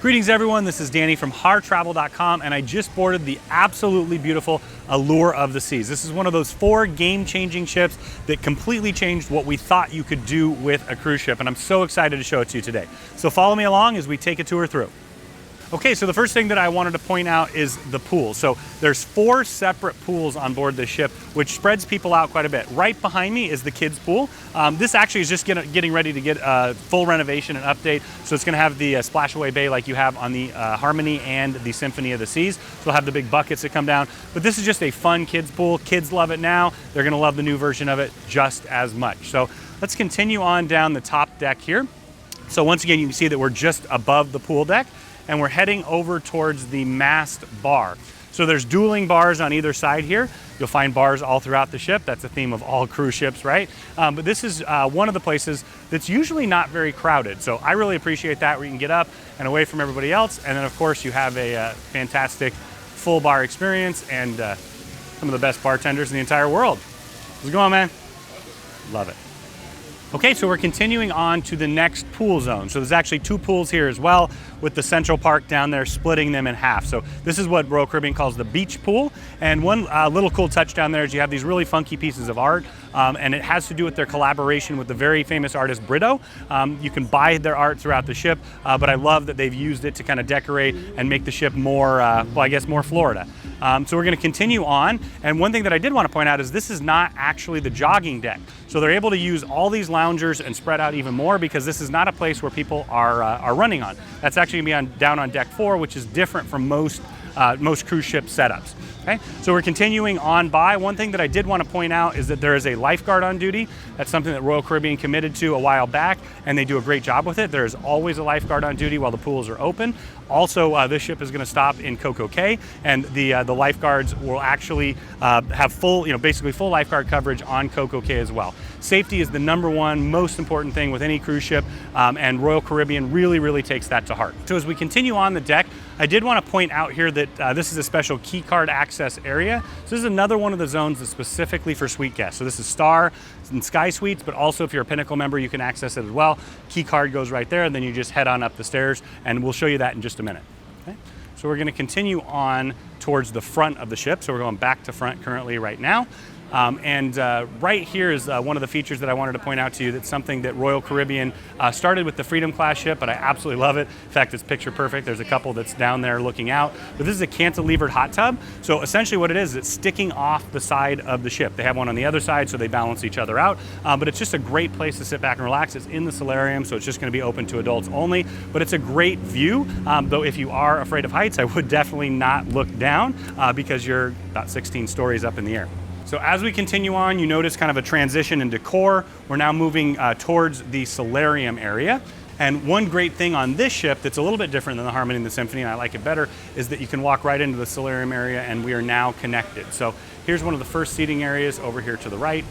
Greetings everyone, this is Danny from hartravel.com, and I just boarded the absolutely beautiful Allure of the Seas. This is one of those 4 game-changing ships that completely changed what we thought you could do with a cruise ship, and I'm so excited to show it to you today. So follow me along as we take a tour through. Okay, so the first thing that I wanted to point out is the pool. So there's 4 separate pools on board this ship, which spreads people out quite a bit. Right behind me is the kids' pool. This actually is just getting ready to get a full renovation and update. So it's gonna have the splashaway bay like you have on the Harmony and the Symphony of the Seas. So it'll have the big buckets that come down. But this is just a fun kids' pool. Kids love it now. They're gonna love the new version of it just as much. So let's continue on down the top deck here. So once again, you can see that we're just above the pool deck, and we're heading over towards the mast bar. So there's dueling bars on either side here. You'll find bars all throughout the ship. That's a theme of all cruise ships, right? But this is one of the places that's usually not very crowded. So I really appreciate that, where you can get up and away from everybody else. And then of course you have a fantastic full bar experience and some of the best bartenders in the entire world. How's it going, man? Love it. Okay, so we're continuing on to the next pool zone. So there's actually 2 pools here as well, with the central park down there splitting them in half. So this is what Royal Caribbean calls the beach pool. And one little cool touch down there is you have these really funky pieces of art, and it has to do with their collaboration with the very famous artist Brito. You can buy their art throughout the ship, but I love that they've used it to kind of decorate and make the ship more, well, I guess more Florida. So we're gonna continue on. And one thing that I did want to point out is this is not actually the jogging deck. So they're able to use all these loungers and spread out even more, because this is not a place where people are running on. That's actually gonna be down on deck 4, which is different from most cruise ship setups. Okay, so we're continuing on by. One thing that I did want to point out is that there is a lifeguard on duty. That's something that Royal Caribbean committed to a while back, and they do a great job with it. There is always a lifeguard on duty while the pools are open. Also, this ship is going to stop in Coco Cay, and the lifeguards will actually have full, basically full lifeguard coverage on Coco Cay as well. Safety is the #1 most important thing with any cruise ship, and Royal Caribbean really takes that to heart. So as we continue on the deck, I did want to point out here that this is a special key card access area. So this is another one of the zones that's specifically for suite guests. So this is Star and Sky Suites, but also if you're a Pinnacle member, you can access it as well. Key card goes right there, and then you just head on up the stairs, and we'll show you that in just a minute. Okay? So we're going to continue on towards the front of the ship. So we're going back to front currently right now. Right here is one of the features that I wanted to point out to you. That's something that Royal Caribbean started with the Freedom class ship, but I absolutely love it. In fact, it's picture perfect. There's a couple that's down there looking out. But this is a cantilevered hot tub. So essentially what it is, it's sticking off the side of the ship. They have one on the other side, so they balance each other out. But it's just a great place to sit back and relax. It's in the solarium, so it's just going to be open to adults only. But it's a great view. Though if you are afraid of heights, I would definitely not look down because you're about 16 stories up in the air. So as we continue on, you notice kind of a transition in decor. We're now moving towards the solarium area. And one great thing on this ship that's a little bit different than the Harmony and the Symphony, and I like it better, is that you can walk right into the solarium area, and we are now connected. So here's one of the first seating areas over here to the right.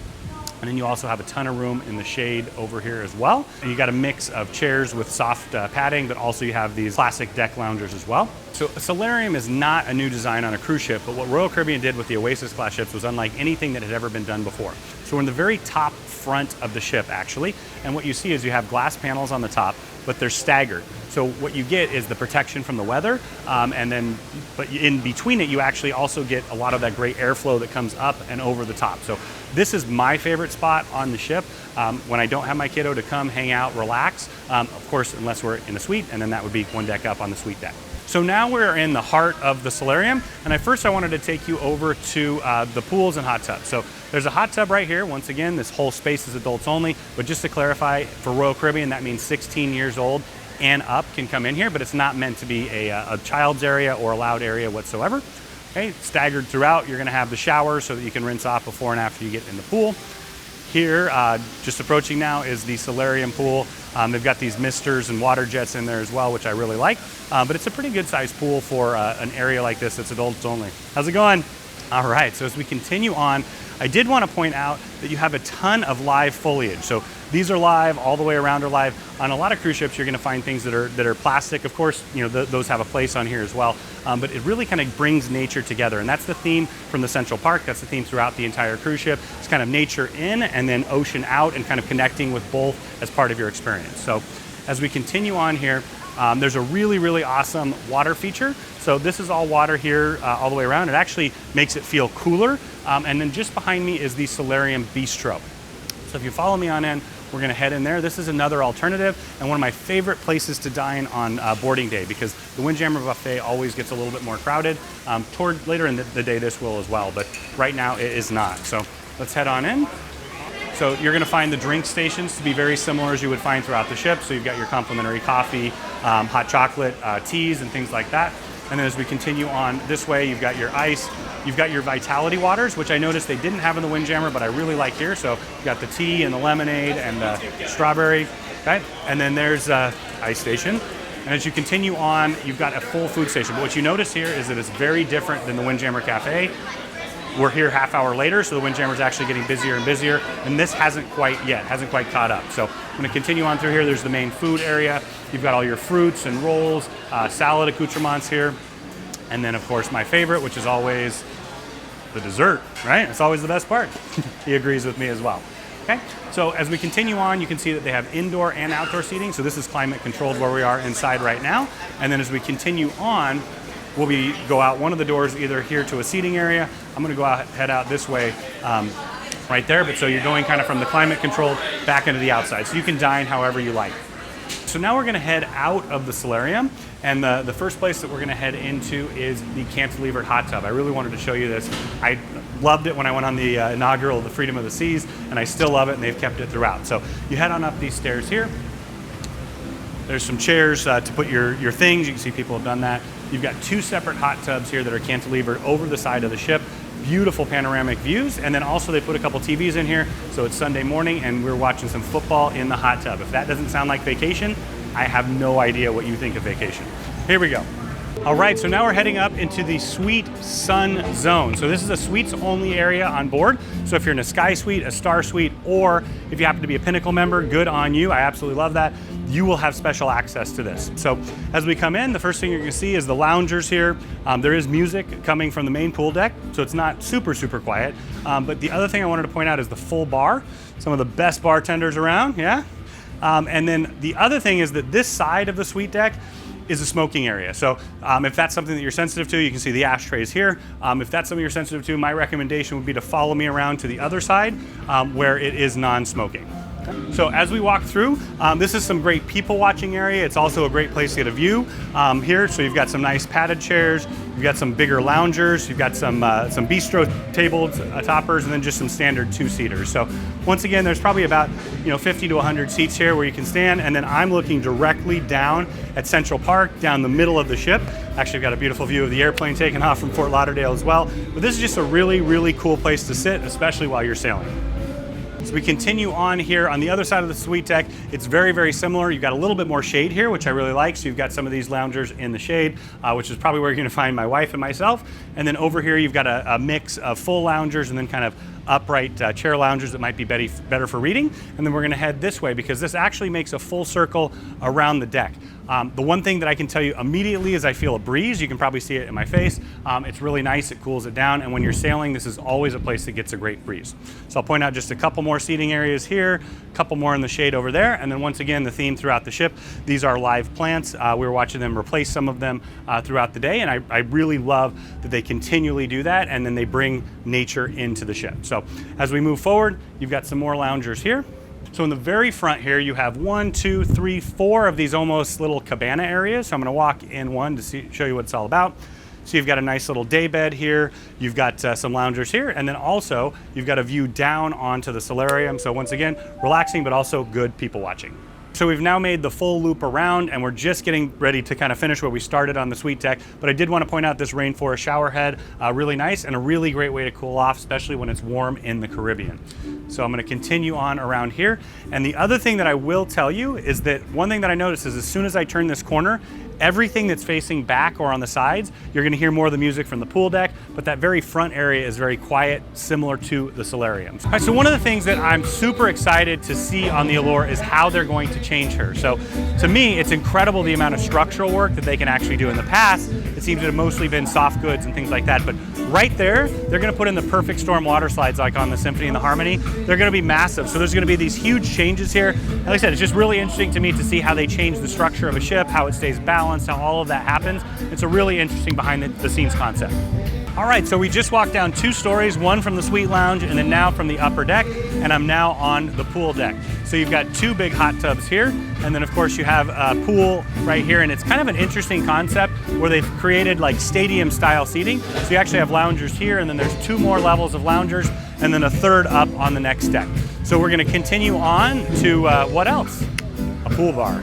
And then you also have a ton of room in the shade over here as well. And you got a mix of chairs with soft padding, but also you have these classic deck loungers as well. So a solarium is not a new design on a cruise ship, but what Royal Caribbean did with the Oasis class ships was unlike anything that had ever been done before. So we're in the very top front of the ship actually, and what you see is you have glass panels on the top, but they're staggered. So what you get is the protection from the weather, but in between it, you actually also get a lot of that great airflow that comes up and over the top. So this is my favorite spot on the ship when I don't have my kiddo to come hang out, relax. Of course, unless we're in a suite, and then that would be one deck up on the suite deck. So now we're in the heart of the solarium, and I wanted to take you over to the pools and hot tubs. So there's a hot tub right here. Once again, this whole space is adults only, but just to clarify, for Royal Caribbean, that means 16 years old and up can come in here, but it's not meant to be a child's area or a loud area whatsoever. Okay, staggered throughout. You're gonna have the shower so that you can rinse off before and after you get in the pool. Here, just approaching now, is the solarium pool. They've got these misters and water jets in there as well, which I really like. But it's a pretty good sized pool for an area like this that's adults only. How's it going? All right, so as we continue on, I did want to point out that you have a ton of live foliage. So these are live, all the way around are live. On a lot of cruise ships, you're going to find things that are plastic. Of course, those have a place on here as well. But it really kind of brings nature together, and that's the theme from the Central Park. That's the theme throughout the entire cruise ship. It's kind of nature in and then ocean out, and kind of connecting with both as part of your experience. So as we continue on here, There's a really awesome water feature. So this is all water here all the way around. It actually makes it feel cooler. And then just behind me is the Solarium Bistro. So if you follow me on in, we're gonna head in there. This is another alternative and one of my favorite places to dine on boarding day, because the Windjammer Buffet always gets a little bit more crowded. Toward later in the day this will as well, but right now it is not. So let's head on in. So you're gonna find the drink stations to be very similar as you would find throughout the ship. So you've got your complimentary coffee, hot chocolate, teas and things like that. And then as we continue on this way, you've got your ice, you've got your Vitality waters, which I noticed they didn't have in the Windjammer, but I really like here. So you've got the tea and the lemonade and the strawberry, okay? And then there's ice station. And as you continue on, you've got a full food station. But what you notice here is that it's very different than the Windjammer Cafe. We're here half hour later, so the Windjammer is actually getting busier and busier, and this hasn't quite caught up. So I'm gonna continue on through here. There's the main food area. You've got all your fruits and rolls, salad accoutrements here. And then of course my favorite, which is always the dessert, right? It's always the best part. He agrees with me as well. Okay, so as we continue on, you can see that they have indoor and outdoor seating. So this is climate controlled where we are inside right now. And then as we continue on, we'll go out one of the doors, either here to a seating area. I'm gonna head out this way right there. But so you're going kind of from the climate controlled back into the outside. So you can dine however you like. So now we're gonna head out of the solarium, and the first place that we're gonna head into is the cantilevered hot tub. I really wanted to show you this. I loved it when I went on the inaugural The Freedom of the Seas, and I still love it, and they've kept it throughout. So you head on up these stairs here. There's some chairs to put your things. You can see people have done that. You've got two separate hot tubs here that are cantilevered over the side of the ship. Beautiful panoramic views, and then also they put a couple TVs in here, so it's Sunday morning and we're watching some football in the hot tub. If that doesn't sound like vacation, I have no idea what you think of vacation. Here we go. All right, so now we're heading up into the Suite Sun Zone. So this is a suites only area on board. So if you're in a Sky Suite, a Star Suite, or if you happen to be a Pinnacle member, good on you. I absolutely love that. You will have special access to this. So as we come in, the first thing you're gonna see is the loungers here. There is music coming from the main pool deck, so it's not super quiet. But the other thing I wanted to point out is the full bar. Some of the best bartenders around, yeah? And then the other thing is that this side of the suite deck is a smoking area. So if that's something that you're sensitive to, you can see the ashtrays here. If that's something you're sensitive to, my recommendation would be to follow me around to the other side where it is non-smoking. So as we walk through, this is some great people watching area. It's also a great place to get a view here. So you've got some nice padded chairs, you've got some bigger loungers, you've got some bistro tables, toppers, and then just some standard two-seaters. So once again, there's probably about 50 to 100 seats here where you can stand, and then I'm looking directly down at Central Park, down the middle of the ship. Actually, I've got a beautiful view of the airplane taking off from Fort Lauderdale as well. But this is just a really cool place to sit, especially while you're sailing. So we continue on here on the other side of the suite deck. It's very similar. You've got a little bit more shade here, which I really like. So you've got some of these loungers in the shade, which is probably where you're gonna find my wife and myself. And then over here, you've got a mix of full loungers and then kind of upright chair loungers that might be better for reading. And then we're gonna head this way because this actually makes a full circle around the deck. The one thing that I can tell you immediately is I feel a breeze. You can probably see it in my face. It's really nice, it cools it down. And when you're sailing, this is always a place that gets a great breeze. So I'll point out just a couple more seating areas here, a couple more in the shade over there. And then once again, the theme throughout the ship, these are live plants. We were watching them replace some of them throughout the day. And I really love that they continually do that. And then they bring nature into the ship. So as we move forward, you've got some more loungers here. So in the very front here, you have 1, 2, 3, 4 of these almost little cabana areas. So I'm gonna walk in one to show you what it's all about. So you've got a nice little day bed here. You've got some loungers here. And then also you've got a view down onto the solarium. So once again, relaxing, but also good people watching. So we've now made the full loop around and we're just getting ready to kind of finish where we started on the suite deck. But I did want to point out this rainforest shower head, really nice and a really great way to cool off, especially when it's warm in the Caribbean. So I'm going to continue on around here. And the other thing that I will tell you is that one thing that I noticed is as soon as I turn this corner, Everything that's facing back or on the sides, you're gonna hear more of the music from the pool deck, but that very front area is very quiet, similar to the solariums. All right, so one of the things that I'm super excited to see on the Allure is how they're going to change her. So to me, it's incredible the amount of structural work that they can actually do. In the past, it seems to have mostly been soft goods and things like that, but right there, they're gonna put in the perfect storm water slides like on the Symphony and the Harmony. They're gonna be massive. So there's gonna be these huge changes here. And like I said, it's just really interesting to me to see how they change the structure of a ship, how it stays balanced, how all of that happens. It's a really interesting behind the scenes concept. All right, so we just walked down 2 stories, one from the suite lounge and then now from the upper deck, and I'm now on the pool deck. So you've got 2 big hot tubs here, and then of course you have a pool right here, and it's kind of an interesting concept where they've created like stadium style seating. So you actually have loungers here, and then there's 2 more levels of loungers, and then a 3rd up on the next deck. So we're gonna continue on to what else? A pool bar.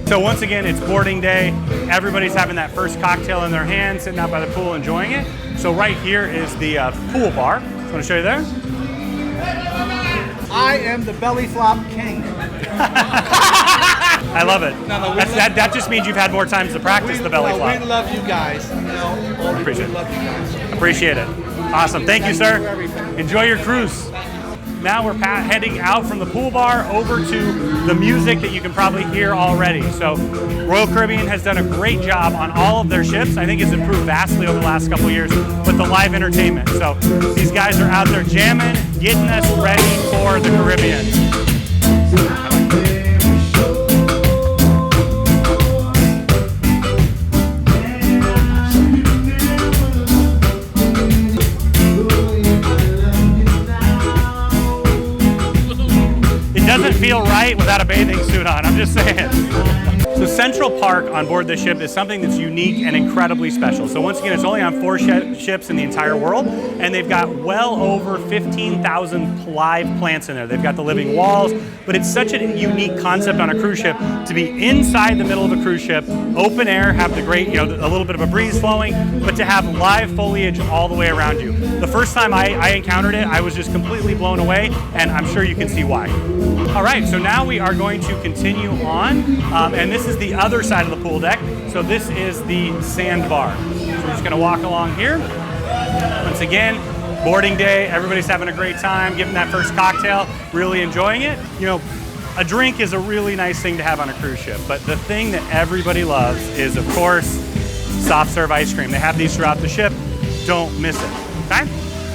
So once again, it's boarding day. Everybody's having that first cocktail in their hand, sitting out by the pool, enjoying it. So right here is the pool bar. So I want to show you there. I am the belly flop king. I love it. That just means you've had more times to practice the belly flop. We love you guys. You know, Appreciate we love you guys. Appreciate it. Awesome. Thank you, sir. Enjoy your cruise. Now we're heading out from the pool bar over to the music that you can probably hear already. So Royal Caribbean has done a great job on all of their ships. I think it's improved vastly over the last couple of years with the live entertainment. So these guys are out there jamming, getting us ready for the Caribbean. Doesn't feel right without a bathing suit on, I'm just saying. So Central Park on board this ship is something that's unique and incredibly special. So once again, it's only on 4 ships in the entire world, and they've got well over 15,000 live plants in there. They've got the living walls, but it's such a unique concept on a cruise ship to be inside the middle of a cruise ship, open air, have the great, a little bit of a breeze flowing, but to have live foliage all the way around you. The first time I encountered it, I was just completely blown away, and I'm sure you can see why. All right, so now we are going to continue on, and this is the other side of the pool deck. So this is the sandbar. So we're just gonna walk along here. Once again, boarding day, everybody's having a great time, giving that first cocktail, really enjoying it. A drink is a really nice thing to have on a cruise ship, but the thing that everybody loves is, of course, soft serve ice cream. They have these throughout the ship. Don't miss it, okay?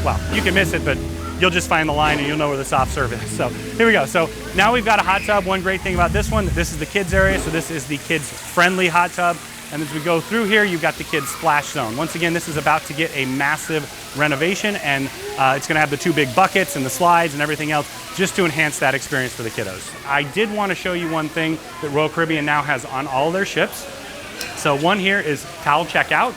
Well, you can miss it, but you'll just find the line and you'll know where the soft serve is. So here we go. So now we've got a hot tub. One great thing about this one, this is the kids area. So this is the kids friendly hot tub. And as we go through here, you've got the kids splash zone. Once again, this is about to get a massive renovation, and it's gonna have the 2 big buckets and the slides and everything else just to enhance that experience for the kiddos. I did want to show you one thing that Royal Caribbean now has on all their ships. So one here is towel checkout.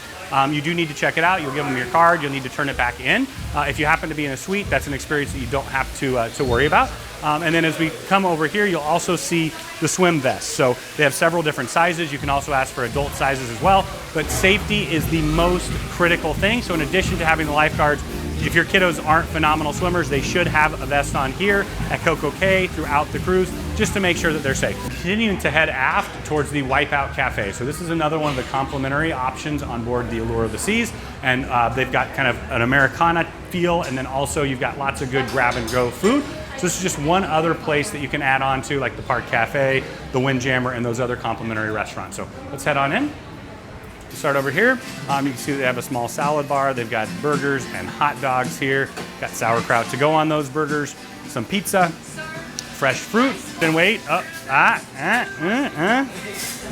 You do need to check it out. You'll give them your card. You'll need to turn it back in. If you happen to be in a suite, that's an experience that you don't have to worry about. And then as we come over here, you'll also see the swim vests. So they have several different sizes. You can also ask for adult sizes as well. But safety is the most critical thing. So in addition to having the lifeguards, if your kiddos aren't phenomenal swimmers, they should have a vest on here at Coco Cay throughout the cruise, just to make sure that they're safe. Continuing to head aft towards the Wipeout Cafe. So this is another one of the complimentary options on board the Allure of the Seas. And they've got kind of an Americana feel, and then also you've got lots of good grab and go food. So this is just one other place that you can add on to, like the Park Cafe, the Windjammer, and those other complimentary restaurants. So let's head on in. Start over here. You can see they have a small salad bar. They've got burgers and hot dogs here. Got sauerkraut to go on those burgers. Some pizza, fresh fruit. Then wait. The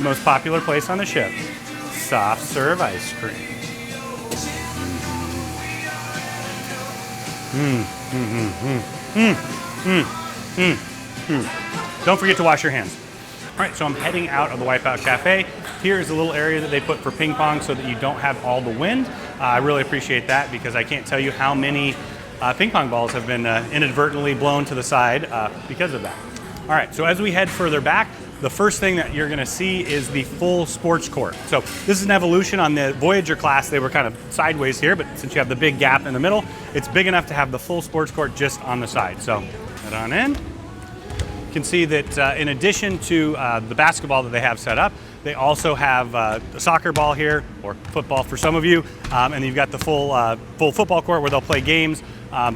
most popular place on the ship. Soft serve ice cream. Don't forget to wash your hands. All right, so I'm heading out of the Wipeout Cafe. Here's a little area that they put for ping pong so that you don't have all the wind. I really appreciate that because I can't tell you how many ping pong balls have been inadvertently blown to the side because of that. All right, so as we head further back, the first thing that you're gonna see is the full sports court. So this is an evolution. On the Voyager class, they were kind of sideways here, but since you have the big gap in the middle, it's big enough to have the full sports court just on the side. So head on in. You can see that in addition to the basketball that they have set up, They also have a soccer ball here, or football for some of you, and you've got the full football court where they'll play games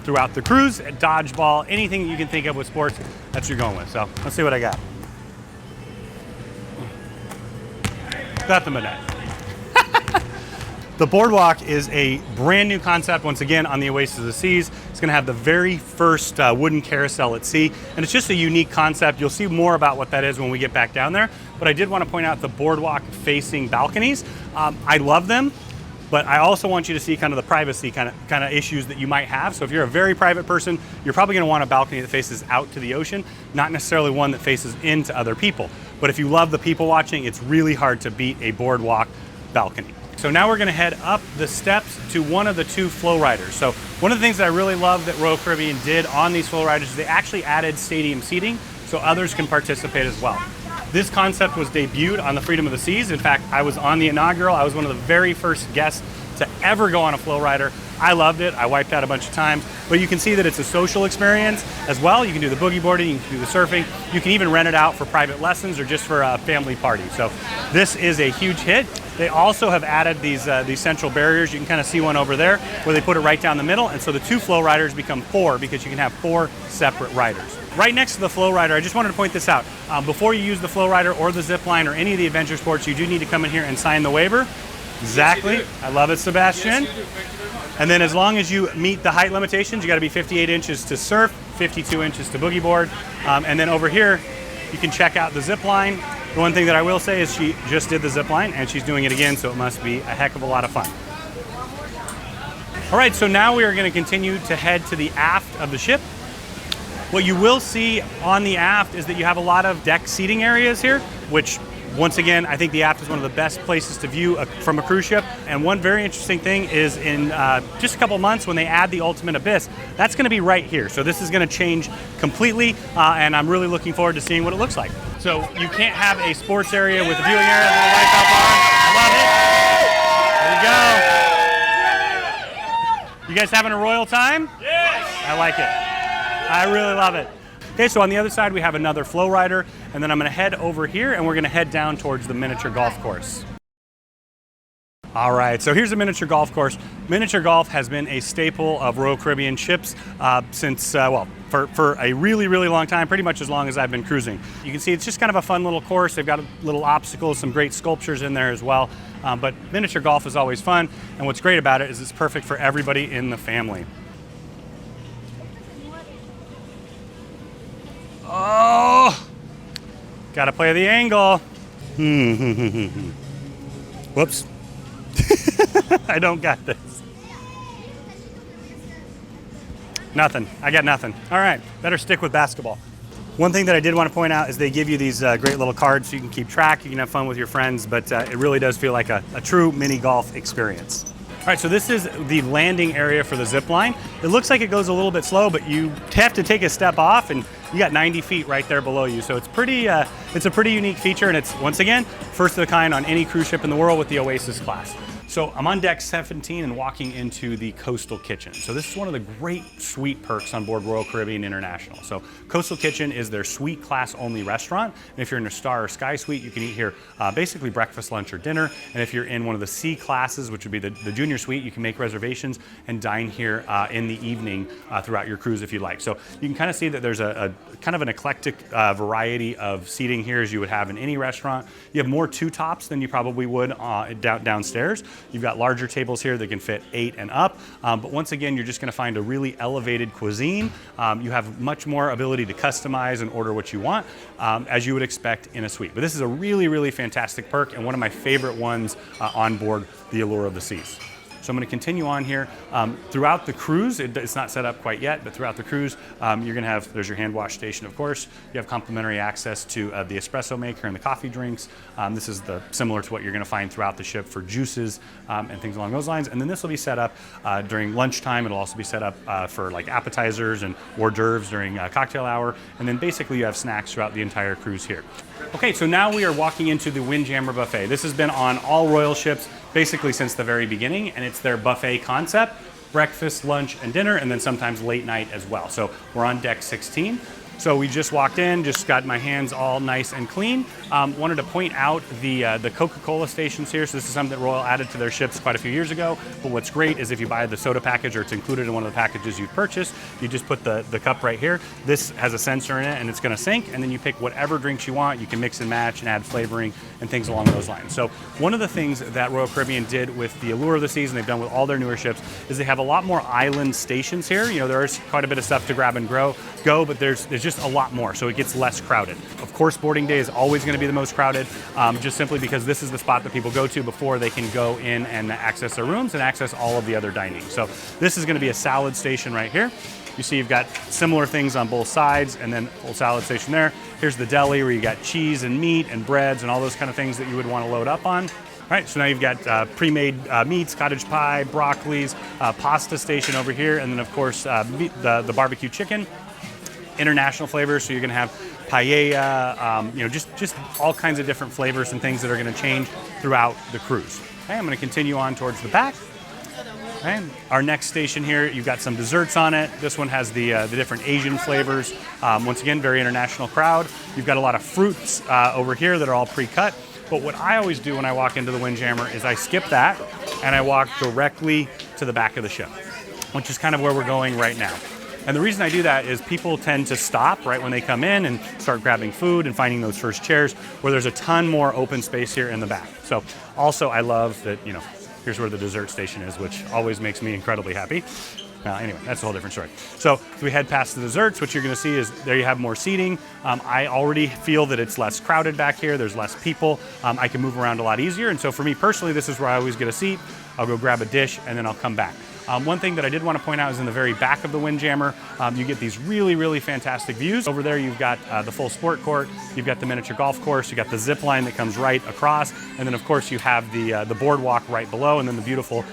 throughout the cruise, dodgeball, anything you can think of with sports, that's what you're going with. So let's see what I got. Nothing but that. The boardwalk is a brand new concept, once again, on the Oasis of the Seas. It's going to have the very first wooden carousel at sea, and it's just a unique concept. You'll see more about what that is when we get back down there, but I did want to point out the boardwalk facing balconies. I love them, but I also want you to see kind of the privacy kind of issues that you might have. So if you're a very private person, you're probably going to want a balcony that faces out to the ocean, not necessarily one that faces into other people. But if you love the people watching, it's really hard to beat a boardwalk balcony. So now we're gonna head up the steps to one of the two flow riders. So one of the things that I really love that Royal Caribbean did on these flow riders is they actually added stadium seating so others can participate as well. This concept was debuted on the Freedom of the Seas. In fact, I was on the inaugural. I was one of the very first guests to ever go on a flow rider. I loved it. I wiped out a bunch of times, but you can see that it's a social experience as well. You can do the boogie boarding, you can do the surfing. You can even rent it out for private lessons or just for a family party. So this is a huge hit. They also have added these central barriers. You can kind of see one over there where they put it right down the middle. And so the two flow riders become four because you can have four separate riders. Right next to the flow rider, I just wanted to point this out. Before you use the flow rider or the zip line or any of the adventure sports, you do need to come in here and sign the waiver. Exactly. Yes, I love it, Sebastian. Yes, you do. Thank you very much. And then as long as you meet the height limitations, you got to be 58 inches to surf, 52 inches to boogie board. And then over here, you can check out the zip line. The one thing that I will say is she just did the zip line and she's doing it again, so it must be a heck of a lot of fun. All right, so now we are going to continue to head to the aft of the ship. What you will see on the aft is that you have a lot of deck seating areas here, which once again, I think the aft is one of the best places to view from a cruise ship. And one very interesting thing is in just a couple months when they add the Ultimate Abyss, that's going to be right here. So this is going to change completely, and I'm really looking forward to seeing what it looks like. So you can't have a sports area with a viewing area with a lights up on. I love it. There you go. You guys having a royal time? Yes! I like it. I really love it. Okay, so on the other side we have another flow rider, and then I'm going to head over here and we're going to head down towards the miniature golf course. All right, so here's a miniature golf course. Miniature golf has been a staple of Royal Caribbean ships since, for a really, really long time, pretty much as long as I've been cruising. You can see it's just kind of a fun little course. They've got little obstacles, some great sculptures in there as well. But miniature golf is always fun, and what's great about it is it's perfect for everybody in the family. Oh, gotta play the angle. Whoops. I don't got this. Nothing. I got nothing. All right, better stick with basketball. One thing that I did want to point out is they give you these great little cards so you can keep track, you can have fun with your friends, but it really does feel like a true mini golf experience. All right, so this is the landing area for the zip line. It looks like it goes a little bit slow, but you have to take a step off and you got 90 feet right there below you. So it's it's a pretty unique feature, and it's, once again, first of the kind on any cruise ship in the world with the Oasis class. So I'm on deck 17 and walking into the Coastal Kitchen. So this is one of the great suite perks on board Royal Caribbean International. So Coastal Kitchen is their suite class only restaurant. And if you're in a Star or Sky Suite, you can eat here basically breakfast, lunch, or dinner. And if you're in one of the C classes, which would be the junior suite, you can make reservations and dine here in the evening throughout your cruise if you like. So you can kind of see that there's a kind of an eclectic variety of seating here as you would have in any restaurant. You have more two-tops than you probably would downstairs. You've got larger tables here that can fit 8 and up, but once again, you're just gonna find a really elevated cuisine. You have much more ability to customize and order what you want, as you would expect in a suite. But this is a really, really fantastic perk and one of my favorite ones on board the Allure of the Seas. So I'm going to continue on here. Throughout the cruise, it's not set up quite yet, but throughout the cruise, you're going to have, there's your hand wash station, of course. You have complimentary access to the espresso maker and the coffee drinks. This is similar to what you're going to find throughout the ship for juices and things along those lines. And then this will be set up during lunchtime. It'll also be set up for like appetizers and hors d'oeuvres during cocktail hour. And then basically you have snacks throughout the entire cruise here. Okay, so now we are walking into the Windjammer Buffet. This has been on all Royal ships basically since the very beginning, and it's their buffet concept: breakfast, lunch, and dinner, and then sometimes late night as well. So we're on deck 16. So we just walked in, just got my hands all nice and clean. Wanted to point out the Coca-Cola stations here. So this is something that Royal added to their ships quite a few years ago. But what's great is if you buy the soda package or it's included in one of the packages you've purchased, you just put the cup right here. This has a sensor in it and it's going to sync, and then you pick whatever drinks you want. You can mix and match and add flavoring and things along those lines. So one of the things that Royal Caribbean did with the Allure of the Seas, and they've done with all their newer ships, is they have a lot more island stations here. You know, there's quite a bit of stuff to grab and go, but there's just a lot more, so it gets less crowded. Of course, boarding day is always going to be the most crowded, just simply because this is the spot that people go to before they can go in and access their rooms and access all of the other dining. So this is going to be a salad station right here. You see you've got similar things on both sides, and then full salad station there. Here's the deli where you got cheese and meat and breads and all those kind of things that you would want to load up on. All right, so now you've got pre-made meats, cottage pie, broccolis, pasta station over here, and then of course the barbecue chicken. International flavors, so you're gonna have paella, you know, just all kinds of different flavors and things that are gonna change throughout the cruise. Okay, I'm gonna continue on towards the back. Okay. Our next station here, you've got some desserts on it. This one has the different Asian flavors. Once again, very international crowd. You've got a lot of fruits over here that are all pre-cut. But what I always do when I walk into the Windjammer is I skip that and I walk directly to the back of the ship, which is kind of where we're going right now. And the reason I do that is people tend to stop right when they come in and start grabbing food and finding those first chairs, where there's a ton more open space here in the back. So also I love that, you know, here's where the dessert station is, which always makes me incredibly happy. Anyway, that's a whole different story. So we head past the desserts. What you're going to see is there you have more seating. I already feel that it's less crowded back here. There's less people. I can move around a lot easier. And so for me personally, this is where I always get a seat. I'll go grab a dish and then I'll come back. One thing that I did want to point out is in the very back of the Windjammer, you get these really, really fantastic views. Over there, you've got the full sport court, you've got the miniature golf course, you've got the zip line that comes right across, and then of course you have the boardwalk right below, and then the beautiful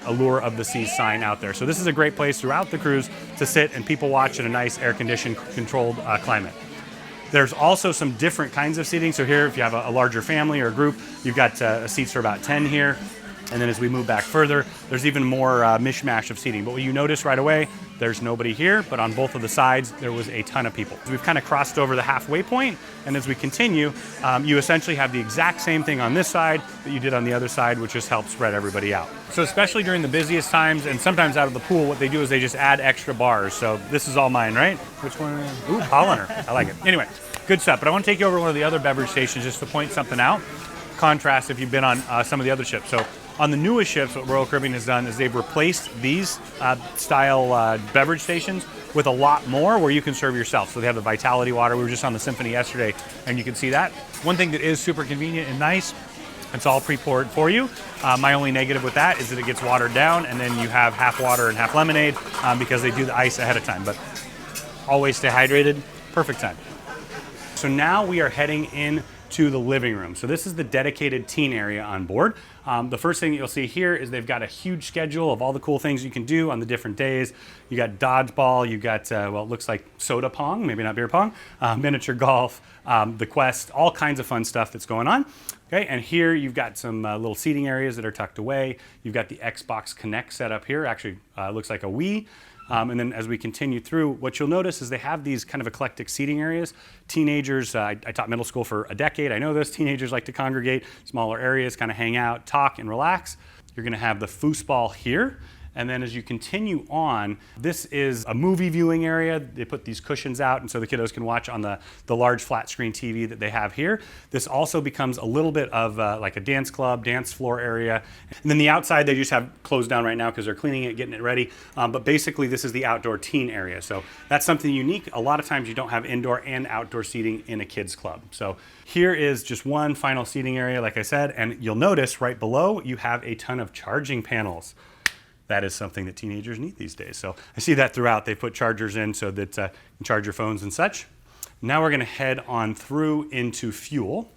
Allure of the Seas sign out there. So this is a great place throughout the cruise to sit and people watch in a nice air-conditioned, controlled climate. There's also some different kinds of seating. So here, if you have a larger family or a group, you've got seats for about 10 here. And then as we move back further, there's even more mishmash of seating. But what you notice right away, there's nobody here, but on both of the sides, there was a ton of people. So we've kind of crossed over the halfway point, and as we continue, you essentially have the exact same thing on this side that you did on the other side, which just helps spread everybody out. So especially during the busiest times, and sometimes out of the pool, what they do is they just add extra bars. So this is all mine, right? Which one? Ooh, Polliner. I like it. Anyway, good stuff. But I want to take you over to one of the other beverage stations just to point something out. Contrast if you've been on some of the other ships. So on the newest ships, what Royal Caribbean has done is they've replaced these style beverage stations with a lot more where you can serve yourself. So they have the Vitality water. We were just on the Symphony yesterday, and you can see that. One thing that is super convenient and nice, it's all pre-poured for you. My only negative with that is that it gets watered down, and then you have half water and half lemonade because they do the ice ahead of time. But always stay hydrated, perfect time. So now we are heading in to the living room. So this is the dedicated teen area on board. The first thing you'll see here is they've got a huge schedule of all the cool things you can do on the different days. You got dodgeball, you got, well, it looks like soda pong, maybe not beer pong, miniature golf, the quest, all kinds of fun stuff that's going on. Okay, and here you've got some little seating areas that are tucked away. You've got the Xbox Connect set up here. Actually, looks like a Wii. And then as we continue through, what you'll notice is they have these kind of eclectic seating areas. Teenagers, I taught middle school for a decade. I know this. Teenagers like to congregate, smaller areas, kind of hang out, talk, and relax. You're going to have the foosball here. And then as you continue on, this is a movie viewing area. They put these cushions out, and so the kiddos can watch on the large flat screen TV that they have here. This also becomes a little bit of like a dance club, dance floor area. And then the outside, they just have closed down right now because they're cleaning it, getting it ready. But basically, this is the outdoor teen area. So that's something unique. A lot of times you don't have indoor and outdoor seating in a kids club. So here is just one final seating area, like I said, and you'll notice right below, you have a ton of charging panels. That is something that teenagers need these days. So I see that throughout. They put chargers in so that you can charge your phones and such. Now we're going to head on through into fuel.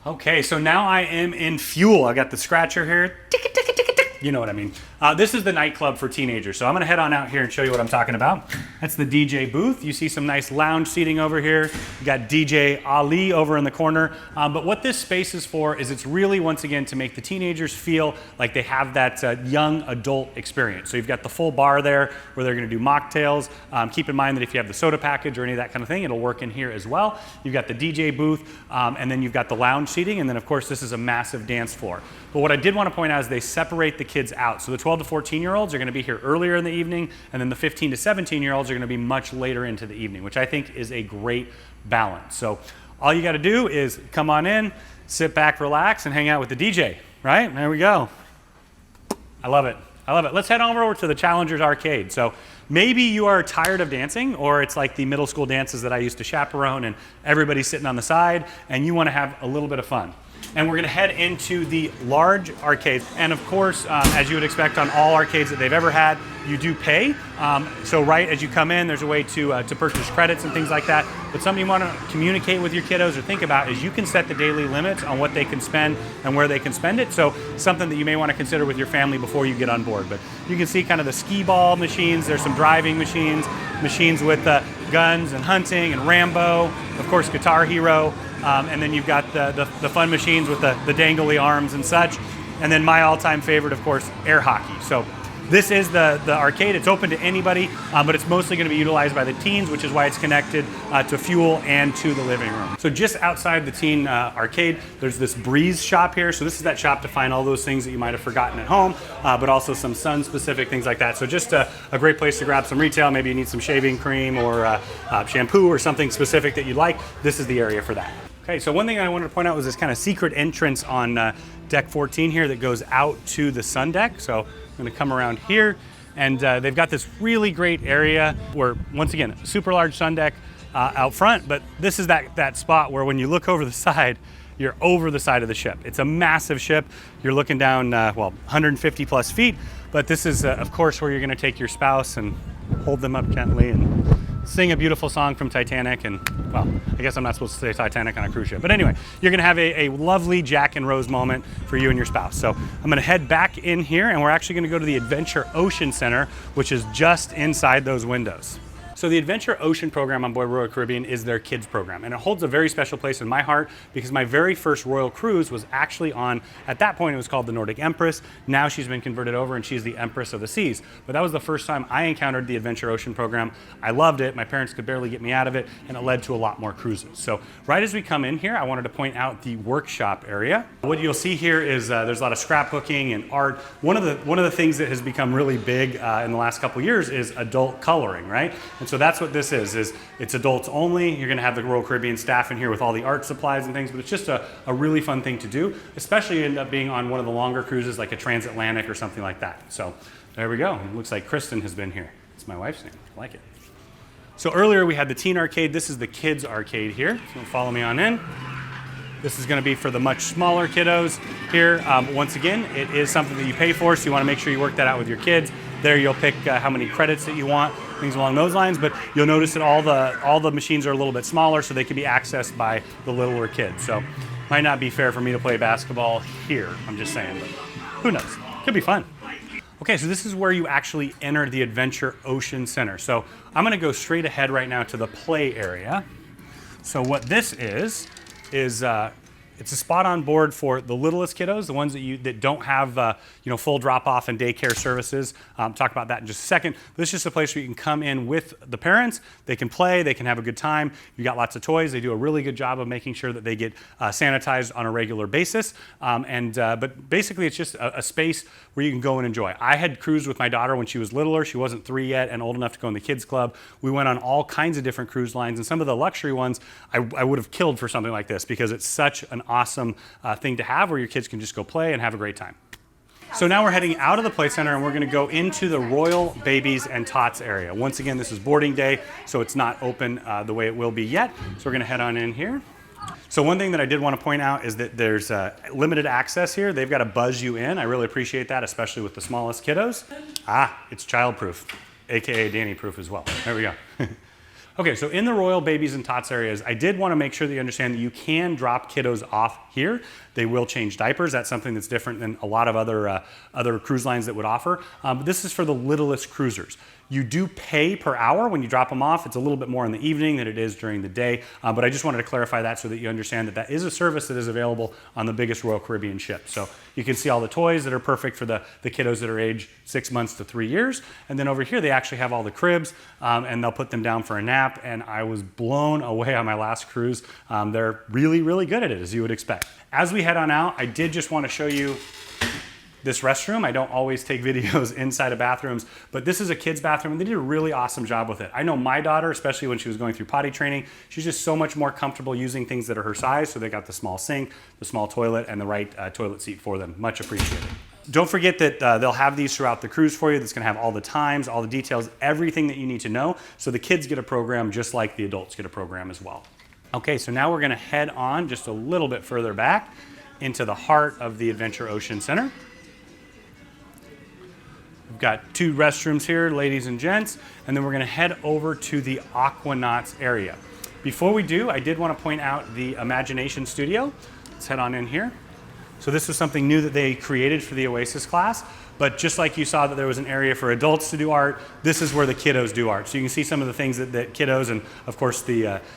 Okay, so now I am in fuel. I got the scratcher here. Tick, tick, tick, tick. You know what I mean. This is the nightclub for teenagers. So I'm gonna head on out here and show you what I'm talking about. That's the DJ booth. You see some nice lounge seating over here. You got DJ Ali over in the corner. But what this space is for is it's really, once again, to make the teenagers feel like they have that young adult experience. So you've got the full bar there where they're gonna do mocktails. Keep in mind that if you have the soda package or any of that kind of thing, it'll work in here as well. You've got the DJ booth, and then you've got the lounge seating, and then of course this is a massive dance floor. But what I did want to point out is they separate the kids out. So the 12 to 14-year-olds are going to be here earlier in the evening, and then the 15 to 17-year-olds are going to be much later into the evening, which I think is a great balance. So all you got to do is come on in, sit back, relax, and hang out with the DJ, right? There we go. I love it. I love it. Let's head on over to the Challengers Arcade. So maybe you are tired of dancing, or it's like the middle school dances that I used to chaperone and everybody's sitting on the side, and you want to have a little bit of fun. And we're going to head into the large arcade. And of course, as you would expect on all arcades that they've ever had, you do pay. So right as you come in, there's a way to purchase credits and things like that. But something you want to communicate with your kiddos or think about is you can set the daily limits on what they can spend and where they can spend it. So something that you may want to consider with your family before you get on board. But you can see kind of the skee ball machines. There's some driving machines, machines with guns and hunting and Rambo, of course, Guitar Hero. And then you've got the fun machines with the dangly arms and such. And then my all-time favorite, of course, air hockey. So this is the arcade. It's open to anybody, but it's mostly going to be utilized by the teens, which is why it's connected to fuel and to the living room. So just outside the teen arcade, there's this Breeze shop here. So this is that shop to find all those things that you might have forgotten at home, but also some sun-specific things like that. So just a great place to grab some retail. Maybe you need some shaving cream or shampoo or something specific that you'd like. This is the area for that. Okay, so one thing I wanted to point out was this kind of secret entrance on deck 14 here that goes out to the sun deck. So I'm going to come around here, and they've got this really great area where, once again, super large sun deck out front, but this is that spot where when you look over the side, you're over the side of the ship. It's a massive ship. You're looking down, 150 plus feet, but this is, of course, where you're going to take your spouse and hold them up gently and sing a beautiful song from Titanic. And, well, I guess I'm not supposed to say Titanic on a cruise ship, but anyway, you're gonna have a lovely Jack and Rose moment for you and your spouse. So I'm gonna head back in here, and we're actually gonna go to the Adventure Ocean Center, which is just inside those windows. So the Adventure Ocean program on board Royal Caribbean is their kids program, and it holds a very special place in my heart because my very first Royal cruise was actually on, at that point it was called the Nordic Empress. Now she's been converted over and she's the Empress of the Seas. But that was the first time I encountered the Adventure Ocean program. I loved it. My parents could barely get me out of it, and it led to a lot more cruises. So right as we come in here, I wanted to point out the workshop area. What you'll see here is there's a lot of scrapbooking and art. One of the things that has become really big in the last couple years is adult coloring, right? And so that's what this is it's adults only. You're gonna have the Royal Caribbean staff in here with all the art supplies and things, but it's just a really fun thing to do, especially end up being on one of the longer cruises like a transatlantic or something like that. So there we go. It looks like Kristen has been here. It's my wife's name. I like it. So earlier we had the teen arcade. This is the kids arcade here. So follow me on in. This is going to be for the much smaller kiddos here. Once again, it is something that you pay for, so you want to make sure you work that out with your kids. There you'll pick how many credits that you want, things along those lines, but you'll notice that all the machines are a little bit smaller, so they can be accessed by the littler kids. So might not be fair for me to play basketball here, I'm just saying, but who knows? Could be fun. Okay, so this is where you actually enter the Adventure Ocean Center. So I'm going to go straight ahead right now to the play area. So what this is it's a spot on board for the littlest kiddos, the ones that don't have full drop-off and daycare services. Talk about that in just a second. This is just a place where you can come in with the parents. They can play, they can have a good time. You got lots of toys. They do a really good job of making sure that they get sanitized on a regular basis. But basically, it's just a space where you can go and enjoy. I had cruised with my daughter when she was littler. She wasn't 3 yet and old enough to go in the kids club. We went on all kinds of different cruise lines, and some of the luxury ones I would have killed for something like this because it's such an awesome thing to have where your kids can just go play and have a great time. So now we're heading out of the play center, and we're going to go into the Royal Babies and Tots area. Once again, this is boarding day, so it's not open the way it will be yet. So we're going to head on in here. So one thing that I did want to point out is that there's limited access here. They've got to buzz you in. I really appreciate that, especially with the smallest kiddos. It's child-proof, AKA Danny-proof as well. There we go. Okay, so in the Royal Babies and Tots areas, I did want to make sure that you understand that you can drop kiddos off here. They will change diapers. That's something that's different than a lot of other cruise lines that would offer. But this is for the littlest cruisers. You do pay per hour when you drop them off. It's a little bit more in the evening than it is during the day, but I just wanted to clarify that so that you understand that that is a service that is available on the biggest Royal Caribbean ship. So you can see all the toys that are perfect for the kiddos that are age 6 months to 3 years. And then over here, they actually have all the cribs, and they'll put them down for a nap. And I was blown away on my last cruise. They're really, really good at it, as you would expect. As we head on out, I did just want to show you this restroom. I don't always take videos inside of bathrooms, but this is a kid's bathroom, and they did a really awesome job with it. I know my daughter, especially when she was going through potty training, she's just so much more comfortable using things that are her size, so they got the small sink, the small toilet, and the right toilet seat for them. Much appreciated. Don't forget that they'll have these throughout the cruise for you. That's going to have all the times, all the details, everything that you need to know, so the kids get a program just like the adults get a program as well. Okay, so now we're going to head on just a little bit further back into the heart of the Adventure Ocean Center. We've got 2 restrooms here, ladies and gents, and then we're gonna head over to the Aquanauts area. Before we do, I did wanna point out the Imagination Studio. Let's head on in here. So this was something new that they created for the Oasis class, but just like you saw that there was an area for adults to do art, this is where the kiddos do art. So you can see some of the things that kiddos, and of course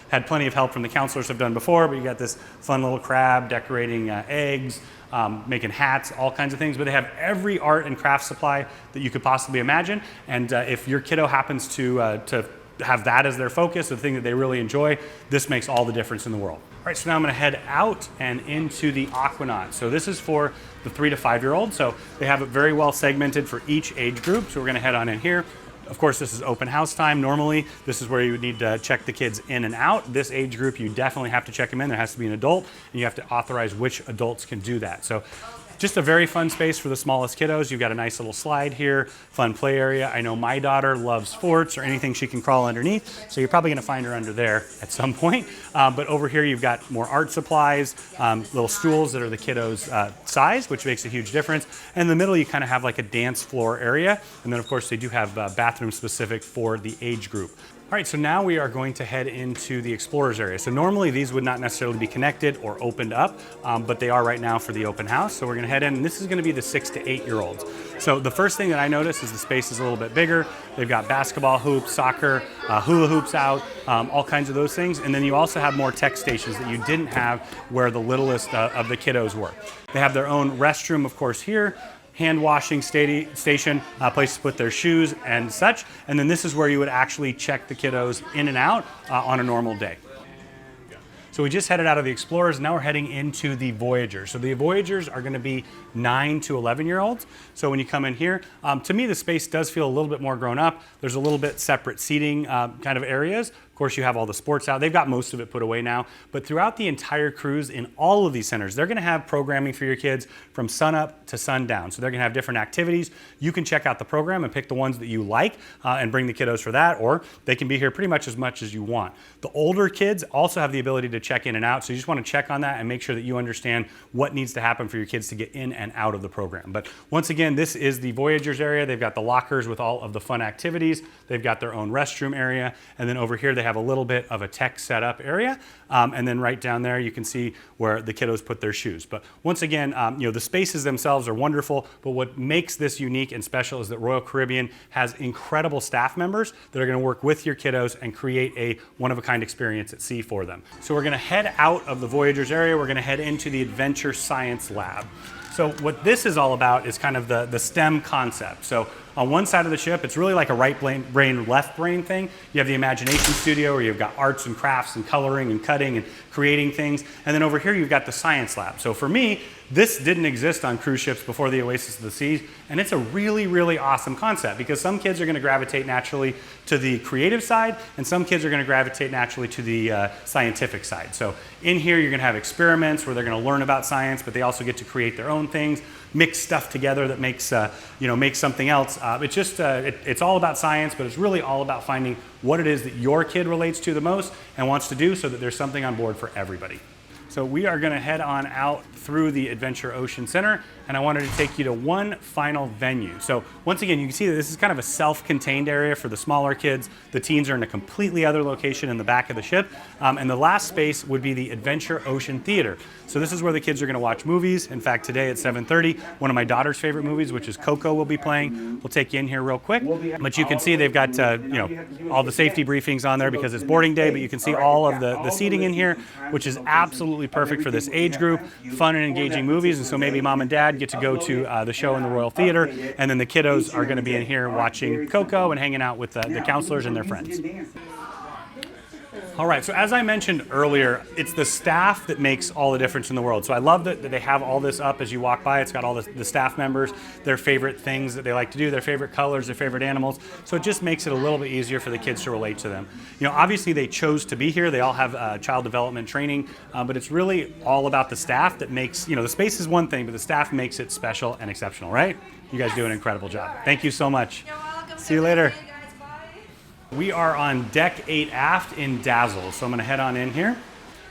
had plenty of help from the counselors have done before, but you got this fun little crab decorating eggs, making hats, all kinds of things, but they have every art and craft supply that you could possibly imagine. And if your kiddo happens to have that as their focus, the thing that they really enjoy, this makes all the difference in the world. All right, so now I'm gonna head out and into the Aquanauts. So this is for the 3 to 5-year-olds. So they have it very well segmented for each age group. So we're gonna head on in here. Of course, this is open house time. Normally, this is where you would need to check the kids in and out. This age group, you definitely have to check them in. There has to be an adult, and you have to authorize which adults can do that. So just a very fun space for the smallest kiddos. You've got a nice little slide here, fun play area. I know my daughter loves sports or anything she can crawl underneath, so you're probably gonna find her under there at some point. But over here you've got more art supplies, little stools that are the kiddos' size, which makes a huge difference. And in the middle you kind of have like a dance floor area, and then of course they do have bathrooms specific for the age group. All right, so now we are going to head into the Explorers area. So normally these would not necessarily be connected or opened up, but they are right now for the open house. So we're gonna head in, and this is gonna be the 6 to 8-year-olds. So the first thing that I noticed is the space is a little bit bigger. They've got basketball hoops, soccer, hula hoops out, all kinds of those things. And then you also have more tech stations that you didn't have where the littlest of the kiddos were. They have their own restroom, of course, here. Hand washing station, place to put their shoes and such. And then this is where you would actually check the kiddos in and out on a normal day. So we just headed out of the Explorers, now we're heading into the Voyagers. So the Voyagers are gonna be 9 to 11-year-olds. So when you come in here, to me the space does feel a little bit more grown up. There's a little bit separate seating kind of areas. Of course, you have all the sports out. They've got most of it put away now. But throughout the entire cruise, in all of these centers, they're gonna have programming for your kids from sunup to sundown. So they're gonna have different activities. You can check out the program and pick the ones that you like and bring the kiddos for that, or they can be here pretty much as you want. The older kids also have the ability to check in and out. So you just wanna check on that and make sure that you understand what needs to happen for your kids to get in and out of the program. But once again, this is the Voyagers area. They've got the lockers with all of the fun activities. They've got their own restroom area. And then over here, they have a little bit of a tech setup area. And then right down there, you can see where the kiddos put their shoes. But once again, the spaces themselves are wonderful, but what makes this unique and special is that Royal Caribbean has incredible staff members that are gonna work with your kiddos and create a one-of-a-kind experience at sea for them. So we're gonna head out of the Voyagers area. We're gonna head into the Adventure Science Lab. So what this is all about is kind of the STEM concept. So on one side of the ship, it's really like a right brain, left brain thing. You have the Imagination Studio where you've got arts and crafts and coloring and cutting and creating things. And then over here, you've got the Science Lab. So for me, this didn't exist on cruise ships before the Oasis of the Seas. And it's a really, really awesome concept because some kids are gonna gravitate naturally to the creative side and some kids are gonna gravitate naturally to the scientific side. So in here, you're gonna have experiments where they're gonna learn about science, but they also get to create their own things, mix stuff together that makes makes something else. It's all about science, but it's really all about finding what it is that your kid relates to the most and wants to do so that there's something on board for everybody. So we are gonna head on out through the Adventure Ocean Center, and I wanted to take you to one final venue. So once again, you can see that this is kind of a self-contained area for the smaller kids. The teens are in a completely other location in the back of the ship. And the last space would be the Adventure Ocean Theater. So this is where the kids are gonna watch movies. In fact, today at 7:30, one of my daughter's favorite movies, which is Coco, will be playing. We'll take you in here real quick. But you can see they've got all the safety briefings on there because it's boarding day, but you can see all of the seating in here, which is absolutely perfect for this age group. Fun and engaging movies, and so maybe mom and dad get to go to the show in the Royal Theater, and then the kiddos are gonna be in here watching Coco and hanging out with the counselors and their friends. All right, so as I mentioned earlier, it's the staff that makes all the difference in the world. So I love that they have all this up as you walk by. It's got all the staff members, their favorite things that they like to do, their favorite colors, their favorite animals. So it just makes it a little bit easier for the kids to relate to them. Obviously they chose to be here. They all have child development training, but it's really all about the staff that makes, the space is one thing, but the staff makes it special and exceptional, right? You guys do an incredible job. Thank you so much. You're welcome. See you later. We are on deck 8 aft in Dazzles, so I'm gonna head on in here.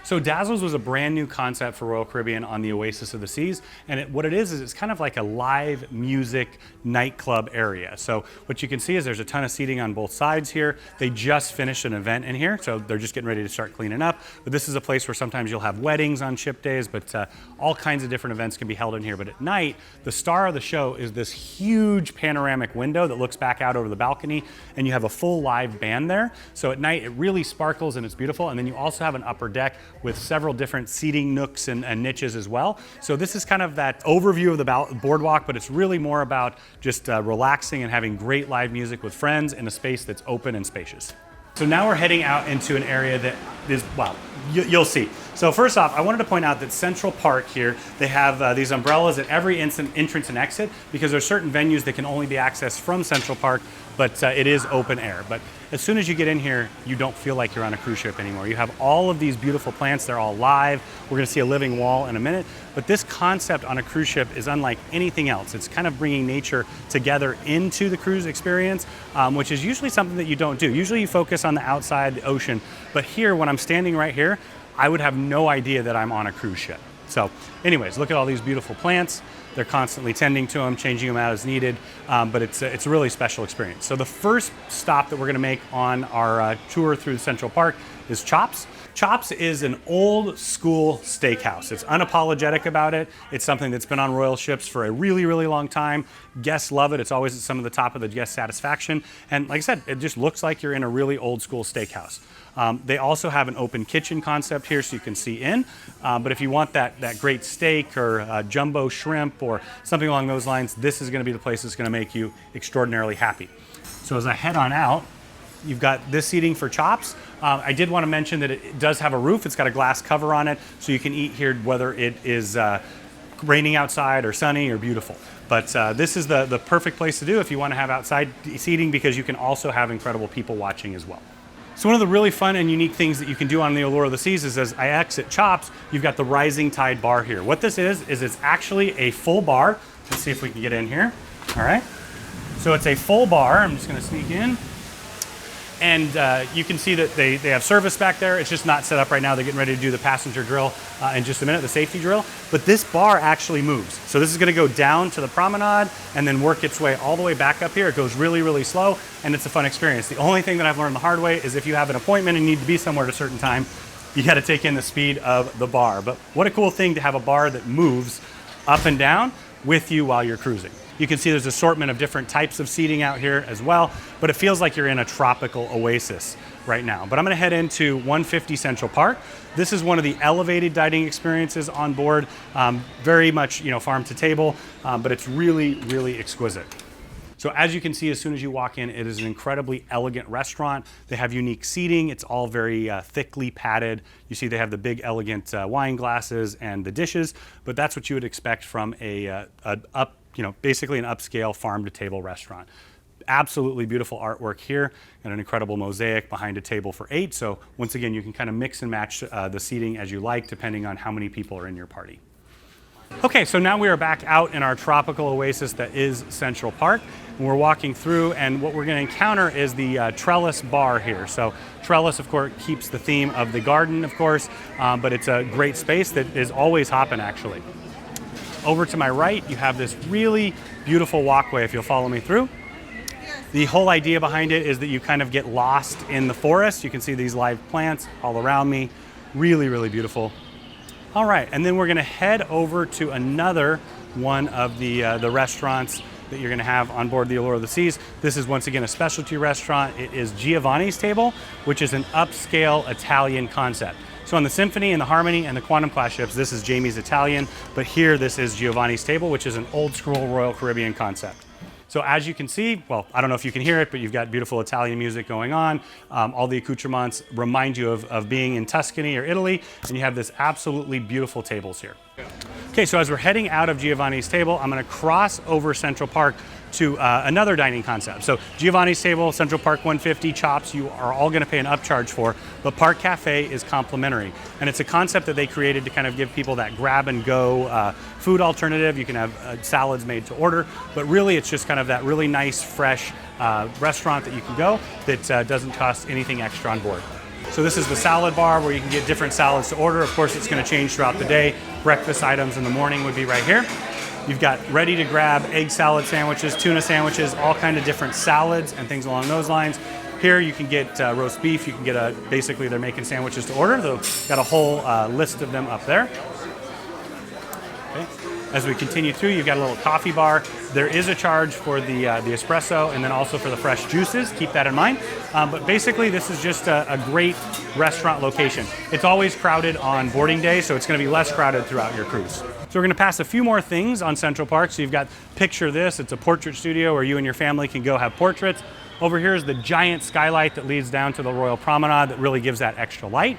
So Dazzles was a brand new concept for Royal Caribbean on the Oasis of the Seas, and what it is it's kind of like a live music nightclub area. So what you can see is there's a ton of seating on both sides here. They just finished an event in here, so they're just getting ready to start cleaning up. But this is a place where sometimes you'll have weddings on ship days, but all kinds of different events can be held in here. But at night, the star of the show is this huge panoramic window that looks back out over the balcony, and you have a full live band there. So at night, it really sparkles and it's beautiful. And then you also have an upper deck with several different seating nooks and niches as well. So this is kind of that overview of the boardwalk, but it's really more about just relaxing and having great live music with friends in a space that's open and spacious. So now we're heading out into an area that is, well, you'll see. So first off, I wanted to point out that Central Park here, they have these umbrellas at every entrance and exit because there's certain venues that can only be accessed from Central Park, but it is open air. But as soon as you get in here, you don't feel like you're on a cruise ship anymore. You have all of these beautiful plants. They're all live. We're gonna see a living wall in a minute. But this concept on a cruise ship is unlike anything else. It's kind of bringing nature together into the cruise experience, which is usually something that you don't do. Usually you focus on the outside, the ocean. But here, when I'm standing right here, I would have no idea that I'm on a cruise ship. So anyways, look at all these beautiful plants. They're constantly tending to them, changing them out as needed, but it's a really special experience. So the first stop that we're gonna make on our tour through Central Park is Chops. Chops is an old school steakhouse. It's unapologetic about it. It's something that's been on royal ships for a really, really long time. Guests love it. It's always at some of the top of the guest satisfaction. And like I said, it just looks like you're in a really old school steakhouse. They also have an open kitchen concept here so you can see in. But if you want that great steak or jumbo shrimp or something along those lines, this is gonna be the place that's gonna make you extraordinarily happy. So as I head on out, you've got this seating for Chops. I did want to mention that it does have a roof. It's got a glass cover on it, so you can eat here whether it is raining outside or sunny or beautiful. But this is the perfect place to do if you want to have outside seating because you can also have incredible people watching as well. So one of the really fun and unique things that you can do on the Allure of the Seas is as I exit Chops, you've got the Rising Tide bar here. What this is it's actually a full bar. Let's see if we can get in here. All right. So it's a full bar. I'm just going to sneak in. And you can see that they have service back there. It's just not set up right now. They're getting ready to do the passenger drill in just a minute, the safety drill. But this bar actually moves. So this is gonna go down to the promenade and then work its way all the way back up here. It goes really, really slow, and it's a fun experience. The only thing that I've learned the hard way is if you have an appointment and need to be somewhere at a certain time, you gotta take in the speed of the bar. But what a cool thing to have a bar that moves up and down with you while you're cruising. You can see there's an assortment of different types of seating out here as well, but it feels like you're in a tropical oasis right now. But I'm gonna head into 150 Central Park. This is one of the elevated dining experiences on board, very much farm to table, but it's really, really exquisite. So as you can see, as soon as you walk in, it is an incredibly elegant restaurant. They have unique seating. It's all very thickly padded. You see they have the big elegant wine glasses and the dishes, but that's what you would expect from basically an upscale farm-to-table restaurant. Absolutely beautiful artwork here and an incredible mosaic behind a table for 8. So once again, you can kind of mix and match the seating as you like, depending on how many people are in your party. Okay, so now we are back out in our tropical oasis that is Central Park. And we're walking through, and what we're going to encounter is the trellis bar here. So trellis, of course, keeps the theme of the garden, of course, but it's a great space that is always hopping, actually. Over to my right, you have this really beautiful walkway, if you'll follow me through. The whole idea behind it is that you kind of get lost in the forest. You can see these live plants all around me. Really, really beautiful. All right, and then we're gonna head over to another one of the restaurants that you're gonna have on board the Allure of the Seas. This is once again a specialty restaurant. It is Giovanni's Table, which is an upscale Italian concept. So on the Symphony and the Harmony and the Quantum class ships, this is Jamie's Italian, but here this is Giovanni's Table, which is an old school Royal Caribbean concept. So as you can see, well, I don't know if you can hear it, but you've got beautiful Italian music going on. All the accoutrements remind you of being in Tuscany or Italy, and you have this absolutely beautiful tables here. Okay, so as we're heading out of Giovanni's Table, I'm gonna cross over Central Park to another dining concept. So Giovanni's Table, Central Park 150, Chops, you are all gonna pay an upcharge for, but Park Cafe is complimentary. And it's a concept that they created to kind of give people that grab and go food alternative. You can have salads made to order, but really it's just kind of that really nice, fresh restaurant that you can go that doesn't cost anything extra on board. So this is the salad bar where you can get different salads to order. Of course, it's gonna change throughout the day. Breakfast items in the morning would be right here. You've got ready to grab egg salad sandwiches, tuna sandwiches, all kind of different salads and things along those lines. Here you can get roast beef. You can get basically they're making sandwiches to order. They've got a whole list of them up there. Okay. As we continue through, you've got a little coffee bar. There is a charge for the espresso and then also for the fresh juices. Keep that in mind. But basically, this is just a great restaurant location. It's always crowded on boarding day, so it's going to be less crowded throughout your cruise. So we're going to pass a few more things on Central Park. So you've got, picture this, it's a portrait studio where you and your family can go have portraits. Over here is the giant skylight that leads down to the Royal Promenade that really gives that extra light.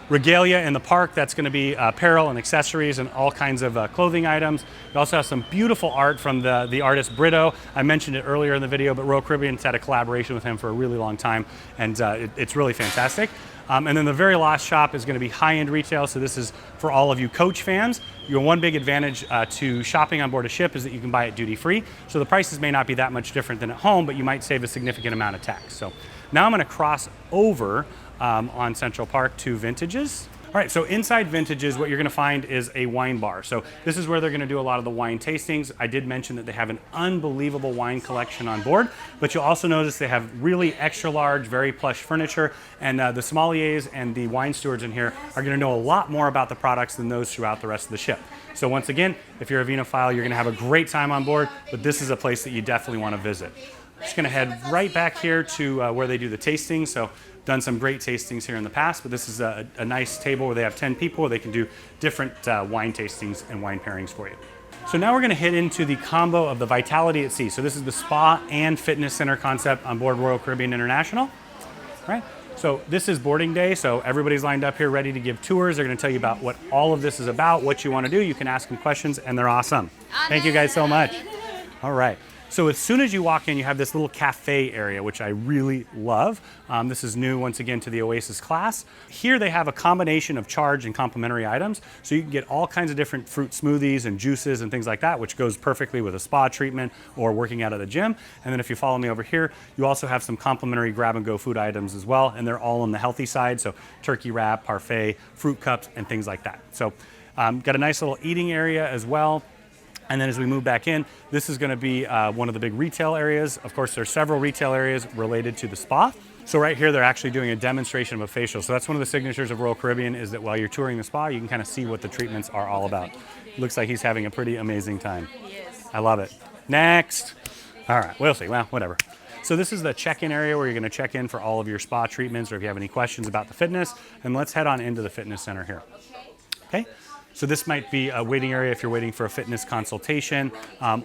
Regalia in the park, that's going to be apparel and accessories and all kinds of clothing items. You also have some beautiful art from the artist Brito. I mentioned it earlier in the video, but Royal Caribbean's had a collaboration with him for a really long time, and it's really fantastic. And then the very last shop is going to be high-end retail, so this is for all of you coach fans. Your one big advantage to shopping on board a ship is that you can buy it duty-free, so the prices may not be that much different than at home, but you might save a significant amount of tax. So now I'm going to cross over on Central Park to Vintages. All right, so inside Vintages, what you're gonna find is a wine bar. So this is where they're gonna do a lot of the wine tastings. I did mention that they have an unbelievable wine collection on board, but you'll also notice they have really extra large, very plush furniture, and the sommeliers and the wine stewards in here are gonna know a lot more about the products than those throughout the rest of the ship. So once again, if you're a vinophile, you're gonna have a great time on board, but this is a place that you definitely wanna visit. Just gonna head right back here to where they do the tastings. So done some great tastings here in the past, but this is a nice table where they have 10 people where they can do different wine tastings and wine pairings for you. So now we're gonna hit into the combo of the Vitality at Sea. So this is the spa and fitness center concept on board Royal Caribbean International. All right. So this is boarding day, so everybody's lined up here ready to give tours. They're gonna tell you about what all of this is about, what you wanna do. You can ask them questions, and they're awesome. Thank you guys so much. All right. So as soon as you walk in, you have this little cafe area, which I really love. This is new, once again, to the Oasis class. Here they have a combination of charge and complimentary items. So you can get all kinds of different fruit smoothies and juices and things like that, which goes perfectly with a spa treatment or working out at the gym. And then if you follow me over here, you also have some complimentary grab-and-go food items as well, and they're all on the healthy side. So turkey wrap, parfait, fruit cups, and things like that. So got a nice little eating area as well. And then as we move back in, this is gonna be one of the big retail areas. Of course, there's several retail areas related to the spa. So right here, they're actually doing a demonstration of a facial. So that's one of the signatures of Royal Caribbean, is that while you're touring the spa, you can kind of see what the treatments are all about. Looks like he's having a pretty amazing time. Yes. I love it. Next. All right, we'll see, well, whatever. So this is the check-in area where you're gonna check in for all of your spa treatments or if you have any questions about the fitness. And let's head on into the fitness center here. Okay. So this might be a waiting area if you're waiting for a fitness consultation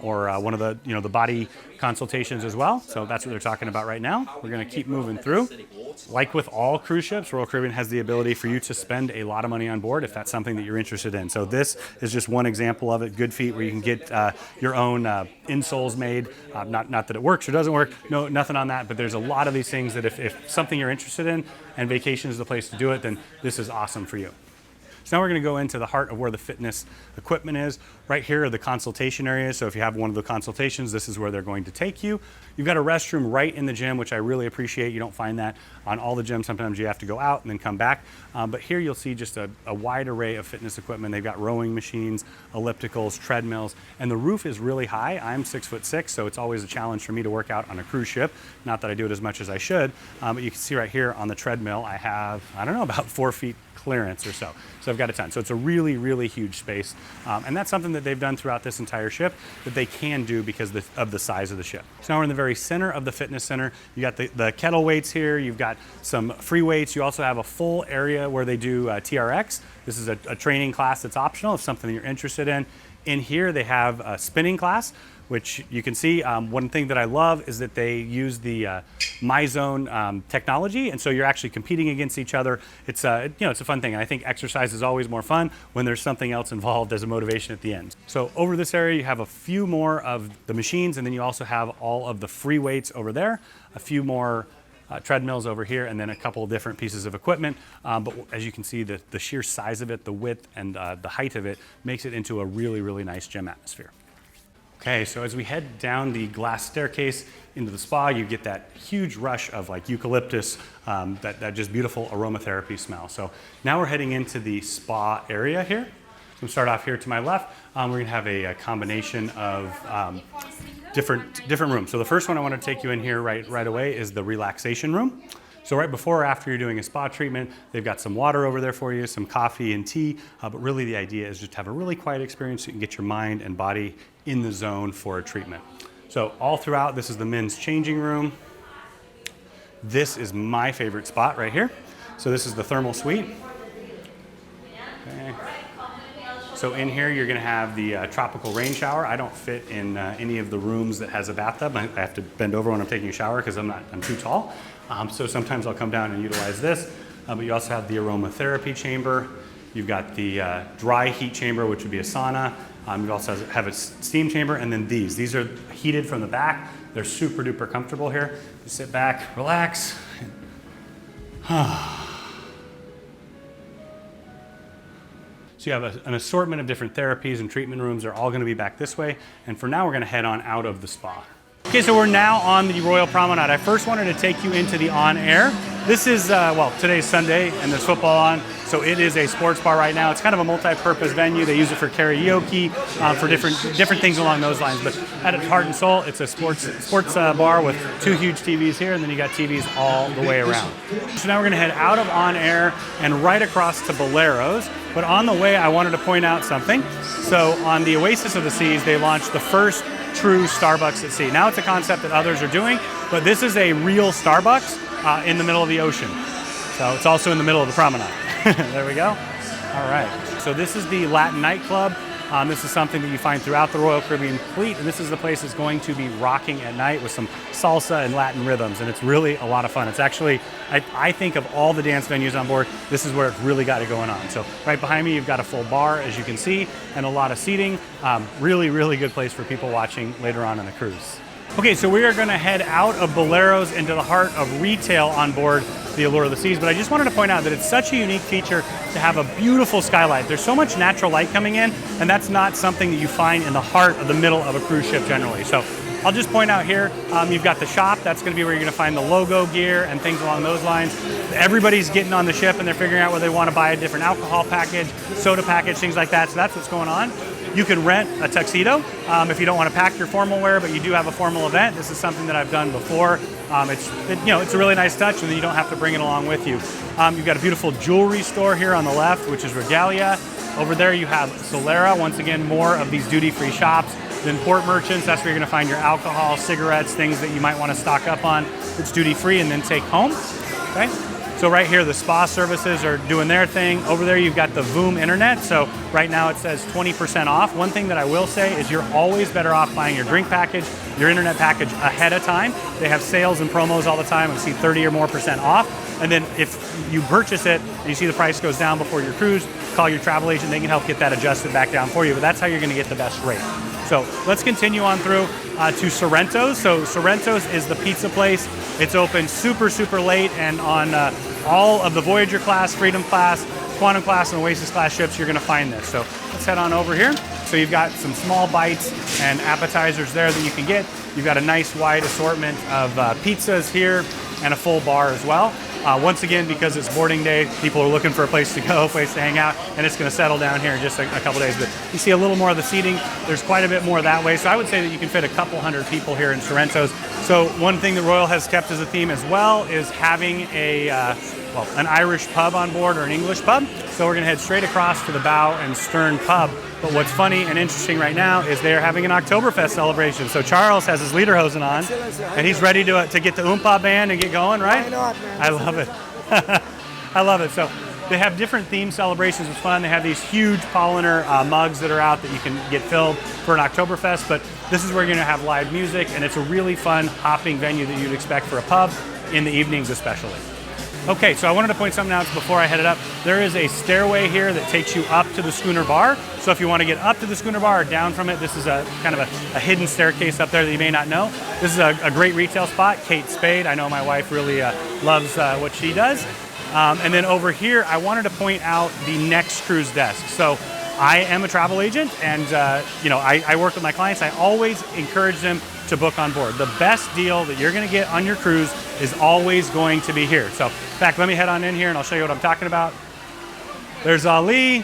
or one of the, the body consultations as well. So that's what they're talking about right now. We're gonna keep moving through. Like with all cruise ships, Royal Caribbean has the ability for you to spend a lot of money on board if that's something that you're interested in. So this is just one example of it, Good Feet, where you can get your own insoles made. Not that it works or doesn't work, no, nothing on that, but there's a lot of these things that if something you're interested in and vacation is the place to do it, then this is awesome for you. So now we're going to go into the heart of where the fitness equipment is. Right here are the consultation areas. So if you have one of the consultations, this is where they're going to take you. You've got a restroom right in the gym, which I really appreciate. You don't find that on all the gyms. Sometimes you have to go out and then come back. But here you'll see just a wide array of fitness equipment. They've got rowing machines, ellipticals, treadmills, and the roof is really high. I'm 6'6", so it's always a challenge for me to work out on a cruise ship. Not that I do it as much as I should, but you can see right here on the treadmill, I have, I don't know, about 4 feet clearance or so. So I've got a ton. So it's a really, really huge space. And that's something that they've done throughout this entire ship that they can do because of the size of the ship. So now we're in the very center of the fitness center. You got the kettle weights here. You've got some free weights. You also have a full area where they do TRX. This is a training class that's optional if something that you're interested in. In here, they have a spinning class, which you can see. One thing that I love is that they use the MyZone technology, and so you're actually competing against each other. It's it's a fun thing, and I think exercise is always more fun when there's something else involved as a motivation at the end. So over this area, you have a few more of the machines, and then you also have all of the free weights over there, a few more treadmills over here, and then a couple of different pieces of equipment. But as you can see, the sheer size of it, the width, and the height of it makes it into a really, really nice gym atmosphere. Okay, so as we head down the glass staircase into the spa, you get that huge rush of like eucalyptus, that just beautiful aromatherapy smell. So now we're heading into the spa area here. So we'll start off here to my left. We're gonna have a combination of different rooms. So the first one I want to take you in here right away is the relaxation room. So right before or after you're doing a spa treatment, they've got some water over there for you, some coffee and tea, but really the idea is just to have a really quiet experience so you can get your mind and body in the zone for a treatment. So all throughout, this is the men's changing room. This is my favorite spot right here. So this is the thermal suite. Okay. So in here, you're gonna have the tropical rain shower. I don't fit in any of the rooms that has a bathtub. I have to bend over when I'm taking a shower because I'm too tall. So sometimes I'll come down and utilize this. But you also have the aromatherapy chamber. You've got the dry heat chamber, which would be a sauna. You also have a steam chamber, and then these are heated from the back. They're super duper comfortable here. Just sit back, relax. So you have an assortment of different therapies and treatment rooms. They're all gonna be back this way. And for now, we're gonna head on out of the spa. Okay, so we're now on the Royal Promenade. I first wanted to take you into the On Air. This is, today's Sunday and there's football on, so it is a sports bar right now. It's kind of a multi-purpose venue. They use it for karaoke, for different things along those lines. But at its heart and soul, it's a sports bar with 2 huge TVs here, and then you got TVs all the way around. So now we're gonna head out of On Air and right across to Bolero's. But on the way, I wanted to point out something. So on the Oasis of the Seas, they launched the first true Starbucks at sea. Now it's a concept that others are doing, but this is a real Starbucks in the middle of the ocean. So it's also in the middle of the promenade. There we go. All right. So this is the Latin nightclub. This is something that you find throughout the Royal Caribbean fleet, and this is the place that's going to be rocking at night with some salsa and Latin rhythms, and it's really a lot of fun. It's actually, I think of all the dance venues on board, this is where it's really got it going on. So right behind me, you've got a full bar, as you can see, and a lot of seating. Really, really good place for people watching later on in the cruise. Okay, so we are gonna head out of Bolero's into the heart of retail on board the Allure of the Seas, but I just wanted to point out that it's such a unique feature to have a beautiful skylight. There's so much natural light coming in, and that's not something that you find in the heart of the middle of a cruise ship generally. So I'll just point out here, you've got the shop. That's gonna be where you're gonna find the logo gear and things along those lines. Everybody's getting on the ship and they're figuring out whether they wanna buy a different alcohol package, soda package, things like that. So that's what's going on. You can rent a tuxedo if you don't want to pack your formal wear, but you do have a formal event. This is something that I've done before. It's a really nice touch, and you don't have to bring it along with you. You've got a beautiful jewelry store here on the left, which is Regalia. Over there you have Solera. Once again, more of these duty-free shops. Then port merchants, that's where you're going to find your alcohol, cigarettes, things that you might want to stock up on. It's duty-free and then take home. Okay. So right here, the spa services are doing their thing. Over there, you've got the Voom internet. So right now it says 20% off. One thing that I will say is you're always better off buying your drink package, your internet package ahead of time. They have sales and promos all the time. I see 30% or more off. And then if you purchase it and you see the price goes down before your cruise, call your travel agent. They can help get that adjusted back down for you. But that's how you're going to get the best rate. So let's continue on through to Sorrento's. So Sorrento's is the pizza place. It's open super, super late, and on all of the Voyager class, Freedom class, Quantum class and Oasis class ships, you're gonna find this. So let's head on over here. So you've got some small bites and appetizers there that you can get. You've got a nice wide assortment of pizzas here and a full bar as well. Once again, because it's boarding day, people are looking for a place to go, a place to hang out, and it's going to settle down here in just a couple days. But you see a little more of the seating. There's quite a bit more that way. So I would say that you can fit a couple hundred people here in Sorrento's. So one thing that Royal has kept as a theme as well is having an Irish pub on board or an English pub. So we're going to head straight across to the bow and stern pub. But what's funny and interesting right now is they're having an Oktoberfest celebration. So Charles has his lederhosen on, and he's ready to get the Oompa band and get going, right? Why not, man? I love it. I love it. So they have different theme celebrations. It's fun. They have these huge Polliner mugs that are out that you can get filled for an Oktoberfest. But this is where you're going to have live music, and it's a really fun, hopping venue that you'd expect for a pub in the evenings especially. Okay, so I wanted to point something out before I headed up. There is a stairway here that takes you up to the schooner bar. So if you want to get up to the schooner bar or down from it, this is a kind of a hidden staircase up there that you may not know. This is a great retail spot, Kate Spade. I know my wife really loves what she does. And then over here, I wanted to point out the next cruise desk. So I am a travel agent, and I work with my clients. I always encourage them to book on board. The best deal that you're going to get on your cruise is always going to be here. So, in fact, let me head on in here and I'll show you what I'm talking about. There's Ali.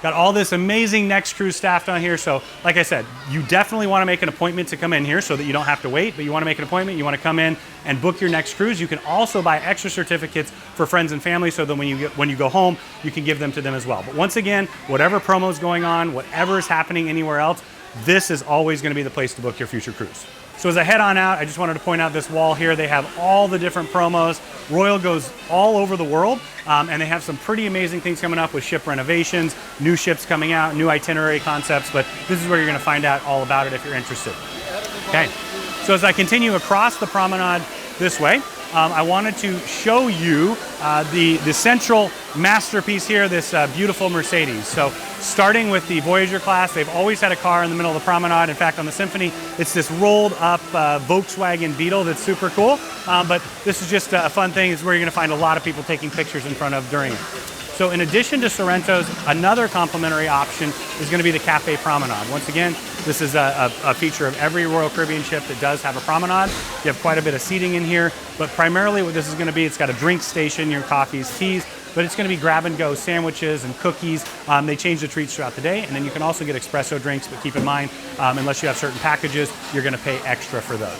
Got all this amazing Next Cruise staff on here. So, like I said, you definitely want to make an appointment to come in here so that you don't have to wait, but you want to make an appointment, you want to come in and book your next cruise. You can also buy extra certificates for friends and family so that when you go home, you can give them to them as well. But once again, whatever promo is going on, whatever is happening anywhere else, this is always going to be the place to book your future cruise. So as I head on out, I just wanted to point out this wall here. They have all the different promos. Royal goes all over the world, and they have some pretty amazing things coming up with ship renovations, new ships coming out, new itinerary concepts, but this is where you're going to find out all about it if you're interested. Okay, so as I continue across the promenade this way, I wanted to show you the central masterpiece here, this beautiful Mercedes. So starting with the Voyager class, they've always had a car in the middle of the promenade. In fact, on the Symphony, it's this rolled up Volkswagen Beetle that's super cool. But this is just a fun thing. It's where you're going to find a lot of people taking pictures in front of during it. So in addition to Sorrento's, another complimentary option is going to be the Cafe Promenade. Once again, this is a feature of every Royal Caribbean ship that does have a promenade. You have quite a bit of seating in here, but primarily what this is going to be, it's got a drink station, your coffees, teas, but it's going to be grab-and-go sandwiches and cookies. They change the treats throughout the day, and then you can also get espresso drinks, but keep in mind, unless you have certain packages, you're going to pay extra for those.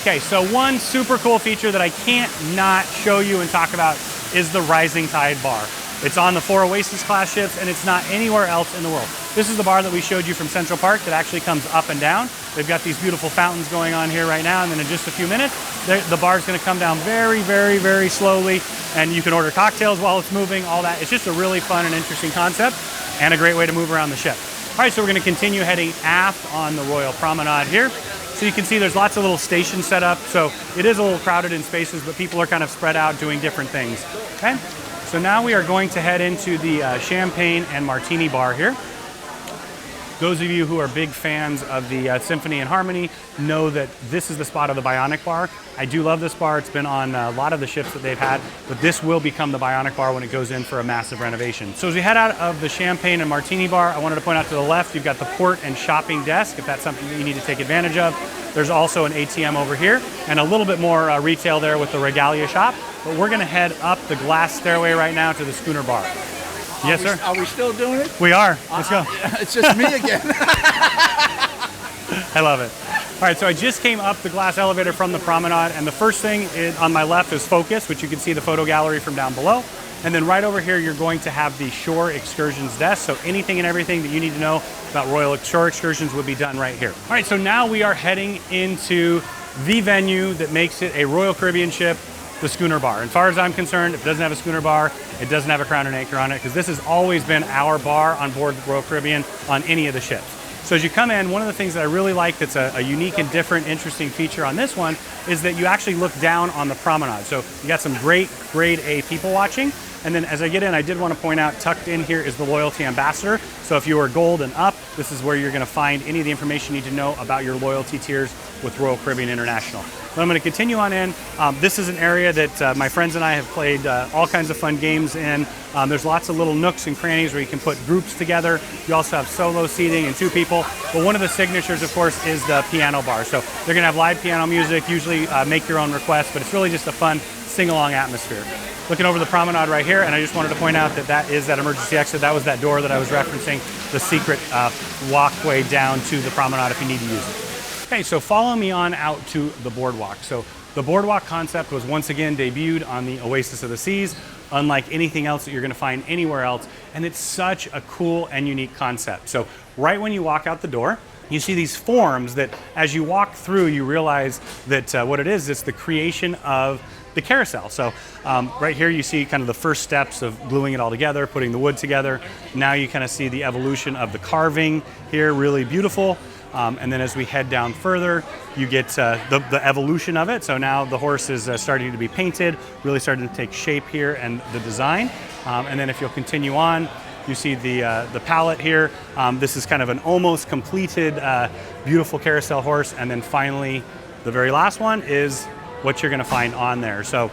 Okay, so one super cool feature that I can't not show you and talk about is the Rising Tide bar. It's on the 4 Oasis class ships, and it's not anywhere else in the world. This is the bar that we showed you from Central Park that actually comes up and down. They've got these beautiful fountains going on here right now, and then in just a few minutes, the bar is going to come down very, very, very slowly, and you can order cocktails while it's moving, all that. It's just a really fun and interesting concept, and a great way to move around the ship. All right, so we're going to continue heading aft on the Royal Promenade here. So you can see there's lots of little stations set up, so it is a little crowded in spaces, but people are kind of spread out doing different things. Okay? So now we are going to head into the Champagne and Martini bar here. Those of you who are big fans of the Symphony and Harmony know that this is the spot of the Bionic bar. I do love this bar. It's been on a lot of the ships that they've had, but this will become the Bionic bar when it goes in for a massive renovation. So as we head out of the Champagne and Martini bar, I wanted to point out to the left, you've got the port and shopping desk, if that's something that you need to take advantage of. There's also an ATM over here, and a little bit more retail there with the Regalia shop. But we're gonna head up the glass stairway right now to the schooner bar. Yes, sir. Are we still doing it? We are. Let's go. It's just me again. I love it. All right, so I just came up the glass elevator from the promenade, and the first thing on my left is Focus, which you can see the photo gallery from down below. And then right over here, you're going to have the Shore Excursions desk. So anything and everything that you need to know about Royal Shore Excursions would be done right here. All right, so now we are heading into the venue that makes it a Royal Caribbean ship, the schooner bar. As far as I'm concerned, if it doesn't have a schooner bar, it doesn't have a Crown and Anchor on it, because this has always been our bar on board the Royal Caribbean on any of the ships. So as you come in, one of the things that I really like that's a unique and different, interesting feature on this one is that you actually look down on the promenade. So you got some great grade A people watching. And then as I get in, I did want to point out, tucked in here is the Loyalty Ambassador. So if you are gold and up, this is where you're going to find any of the information you need to know about your loyalty tiers with Royal Caribbean International. But I'm going to continue on in. This is an area that my friends and I have played all kinds of fun games in. There's lots of little nooks and crannies where you can put groups together. You also have solo seating and 2 people. But one of the signatures, of course, is the piano bar. So they're going to have live piano music, usually make your own requests, but it's really just a fun sing-along atmosphere. Looking over the promenade right here, and I just wanted to point out that that is that emergency exit. That was that door that I was referencing, the secret walkway down to the promenade if you need to use it. Okay, so follow me on out to the boardwalk. So the boardwalk concept was once again debuted on the Oasis of the Seas, unlike anything else that you're gonna find anywhere else. And it's such a cool and unique concept. So right when you walk out the door, you see these forms that as you walk through, you realize that what it is, it's the creation of the carousel. So right here you see kind of the first steps of gluing it all together, putting the wood together. Now you kind of see the evolution of the carving here, really beautiful. And then as we head down further, you get the evolution of it. So now the horse is starting to be painted, really starting to take shape here and the design. And then if you'll continue on, you see the palette here. This is kind of an almost completed, beautiful carousel horse. And then finally, the very last one is what you're gonna find on there. So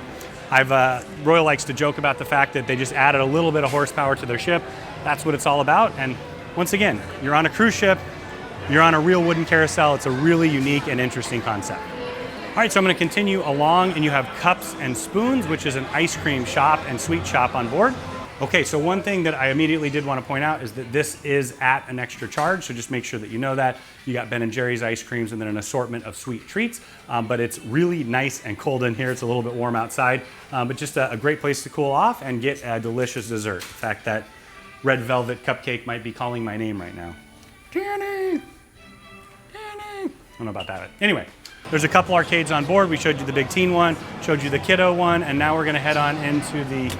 Royal likes to joke about the fact that they just added a little bit of horsepower to their ship. That's what it's all about. And once again, you're on a cruise ship, you're on a real wooden carousel. It's a really unique and interesting concept. All right, so I'm gonna continue along, and you have Cups and Spoons, which is an ice cream shop and sweet shop on board. Okay, so one thing that I immediately did want to point out is that this is at an extra charge, so just make sure that you know that. You got Ben & Jerry's ice creams and then an assortment of sweet treats, but it's really nice and cold in here. It's a little bit warm outside, but just a great place to cool off and get a delicious dessert. In fact, that red velvet cupcake might be calling my name right now. Danny! Danny! I don't know about that. Anyway, there's a couple arcades on board. We showed you the big teen one, showed you the kiddo one, and now we're gonna head on into the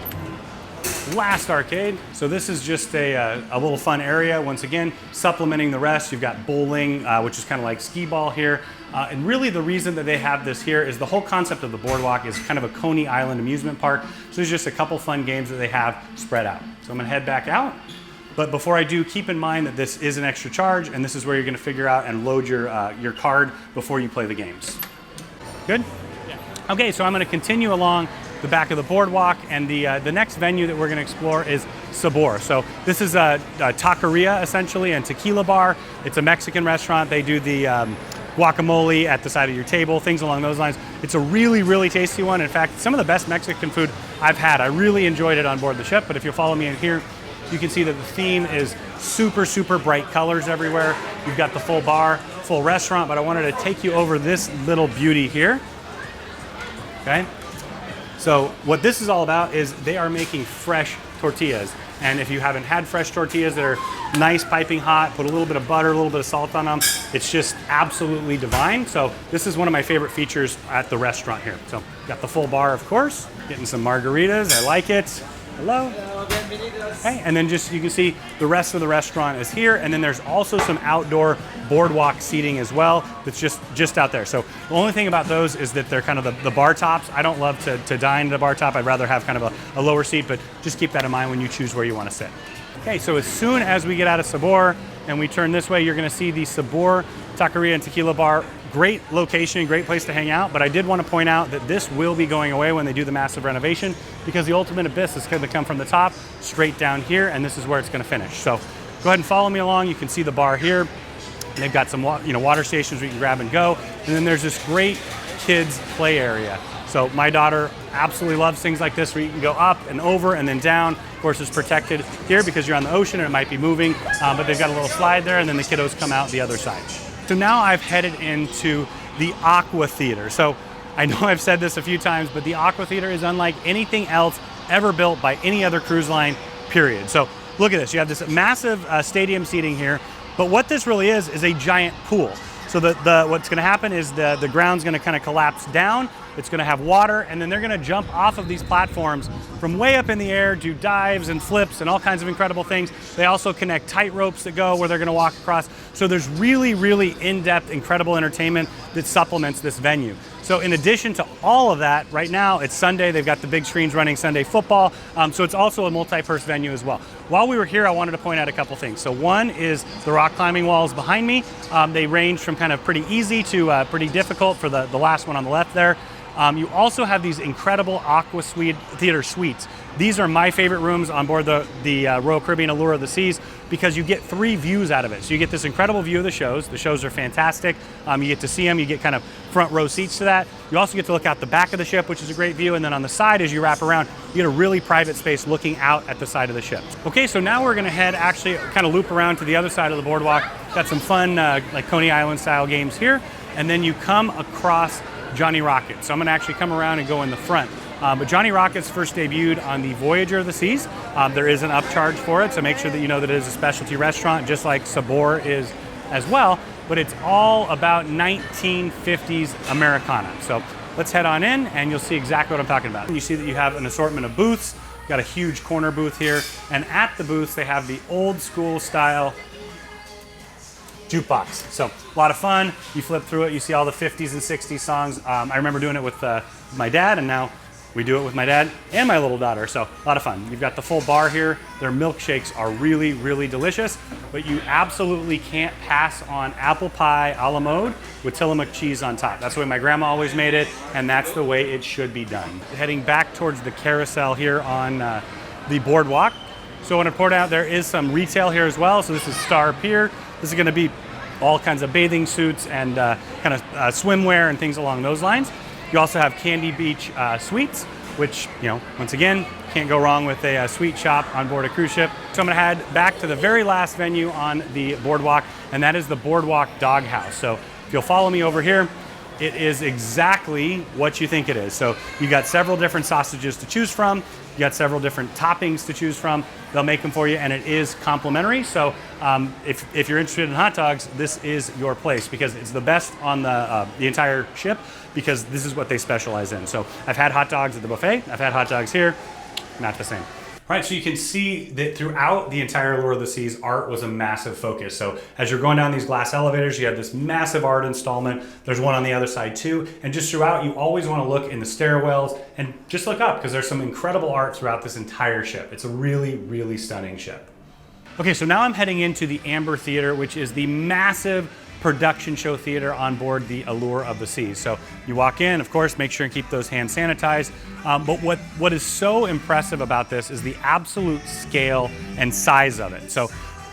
last arcade. So this is just a little fun area. Once again, supplementing the rest, you've got bowling, which is kind of like skee ball here. And really the reason that they have this here is the whole concept of the boardwalk is kind of a Coney Island amusement park. So there's just a couple fun games that they have spread out. So I'm gonna head back out. But before I do, keep in mind that this is an extra charge, and this is where you're gonna figure out and load your card before you play the games. Good? Yeah. Okay, so I'm gonna continue along the back of the boardwalk, and the next venue that we're going to explore is Sabor. So this is a taqueria essentially and tequila bar. It's a Mexican restaurant. They do the guacamole at the side of your table, things along those lines. It's a really, really tasty one. In fact, some of the best Mexican food I've had. I really enjoyed it on board the ship, but if you'll follow me in here, you can see that the theme is super, super bright colors everywhere. You've got the full bar, full restaurant, but I wanted to take you over this little beauty here. Okay. So what this is all about is they are making fresh tortillas. And if you haven't had fresh tortillas that are nice, piping hot, put a little bit of butter, a little bit of salt on them, it's just absolutely divine. So this is one of my favorite features at the restaurant here. So got the full bar, of course, getting some margaritas, I like it. Hello. Okay, and then just you can see the rest of the restaurant is here, and then there's also some outdoor boardwalk seating as well that's just out there. So the only thing about those is that they're kind of the bar tops. I don't love to dine at a bar top. I'd rather have kind of a lower seat, but just keep that in mind when you choose where you want to sit. Okay, so as soon as we get out of Sabor and we turn this way, you're going to see the Sabor Taqueria and Tequila Bar. Great location, great place to hang out, but I did want to point out that this will be going away when they do the massive renovation, because the ultimate abyss is going to come from the top straight down here, and this is where it's going to finish. So go ahead and follow me along. You can see the bar here. They've got some water stations where you can grab and go, and then there's this great kids play area. So my daughter absolutely loves things like this where you can go up and over and then down. Of course, it's protected here because you're on the ocean and it might be moving, but they've got a little slide there, and then the kiddos come out the other side. So now I've headed into the Aqua Theater. So I know I've said this a few times, but the Aqua Theater is unlike anything else ever built by any other cruise line, period. So look at this. You have this massive stadium seating here, but what this really is a giant pool. So what's going to happen is the ground's going to kind of collapse down. It's going to have water, and then they're going to jump off of these platforms from way up in the air, do dives and flips and all kinds of incredible things. They also connect tight ropes that go where they're going to walk across. So there's really, really in-depth, incredible entertainment that supplements this venue. So in addition to all of that, right now it's Sunday, they've got the big screens running Sunday football, so it's also a multi-purse venue as well. While we were here, I wanted to point out a couple things. So one is the rock climbing walls behind me. They range from kind of pretty easy to pretty difficult for the last one on the left there. You also have these incredible Aqua Theater suites. These are my favorite rooms on board the Royal Caribbean Allure of the Seas because you get 3 views out of it. So you get this incredible view of the shows. The shows are fantastic. You get to see them. You get kind of front row seats to that. You also get to look out the back of the ship, which is a great view. And then on the side, as you wrap around, you get a really private space looking out at the side of the ship. Okay, so now we're going to head actually kind of loop around to the other side of the boardwalk. Got some fun like Coney Island style games here. And then you come across Johnny Rocket. So I'm going to actually come around and go in the front. But Johnny Rocket's first debuted on the Voyager of the Seas. There is an upcharge for it, so make sure that you know that it is a specialty restaurant, just like Sabor is as well. But it's all about 1950s Americana. So let's head on in and you'll see exactly what I'm talking about. You see that you have an assortment of booths. You've got a huge corner booth here. And at the booths, they have the old school style jukebox. So a lot of fun. You flip through it, you see all the 50s and 60s songs. I remember doing it with my dad, and now we do it with my dad and my little daughter. So a lot of fun. You've got the full bar here. Their milkshakes are really, really delicious, but you absolutely can't pass on apple pie a la mode with Tillamook cheese on top. That's the way my grandma always made it, and that's the way it should be done. Heading back towards the carousel here on the boardwalk. So I want to point out there is some retail here as well. So this is Star Pier. This is going to be all kinds of bathing suits and kind of swimwear and things along those lines. You also have Candy Beach Sweets, which, you know, once again, can't go wrong with a sweet shop on board a cruise ship. So I'm gonna head back to the very last venue on the boardwalk, and that is the Boardwalk Doghouse. So if you'll follow me over here, it is exactly what you think it is. So you got several different sausages to choose from. You got several different toppings to choose from. They'll make them for you, and it is complimentary. So if you're interested in hot dogs, this is your place because it's the best on the entire ship because this is what they specialize in. So I've had hot dogs at the buffet. I've had hot dogs here. Not the same. All right, so you can see that throughout the entire Allure of the Seas, art was a massive focus. So as you're going down these glass elevators, you have this massive art installment. There's one on the other side too. And just throughout, you always want to look in the stairwells and just look up because there's some incredible art throughout this entire ship. It's a really, really stunning ship. Okay, so now I'm heading into the Amber Theater, which is the massive production show theater on board the Allure of the Seas. So you walk in, of course, make sure and keep those hands sanitized. But what is so impressive about this is the absolute scale and size of it. So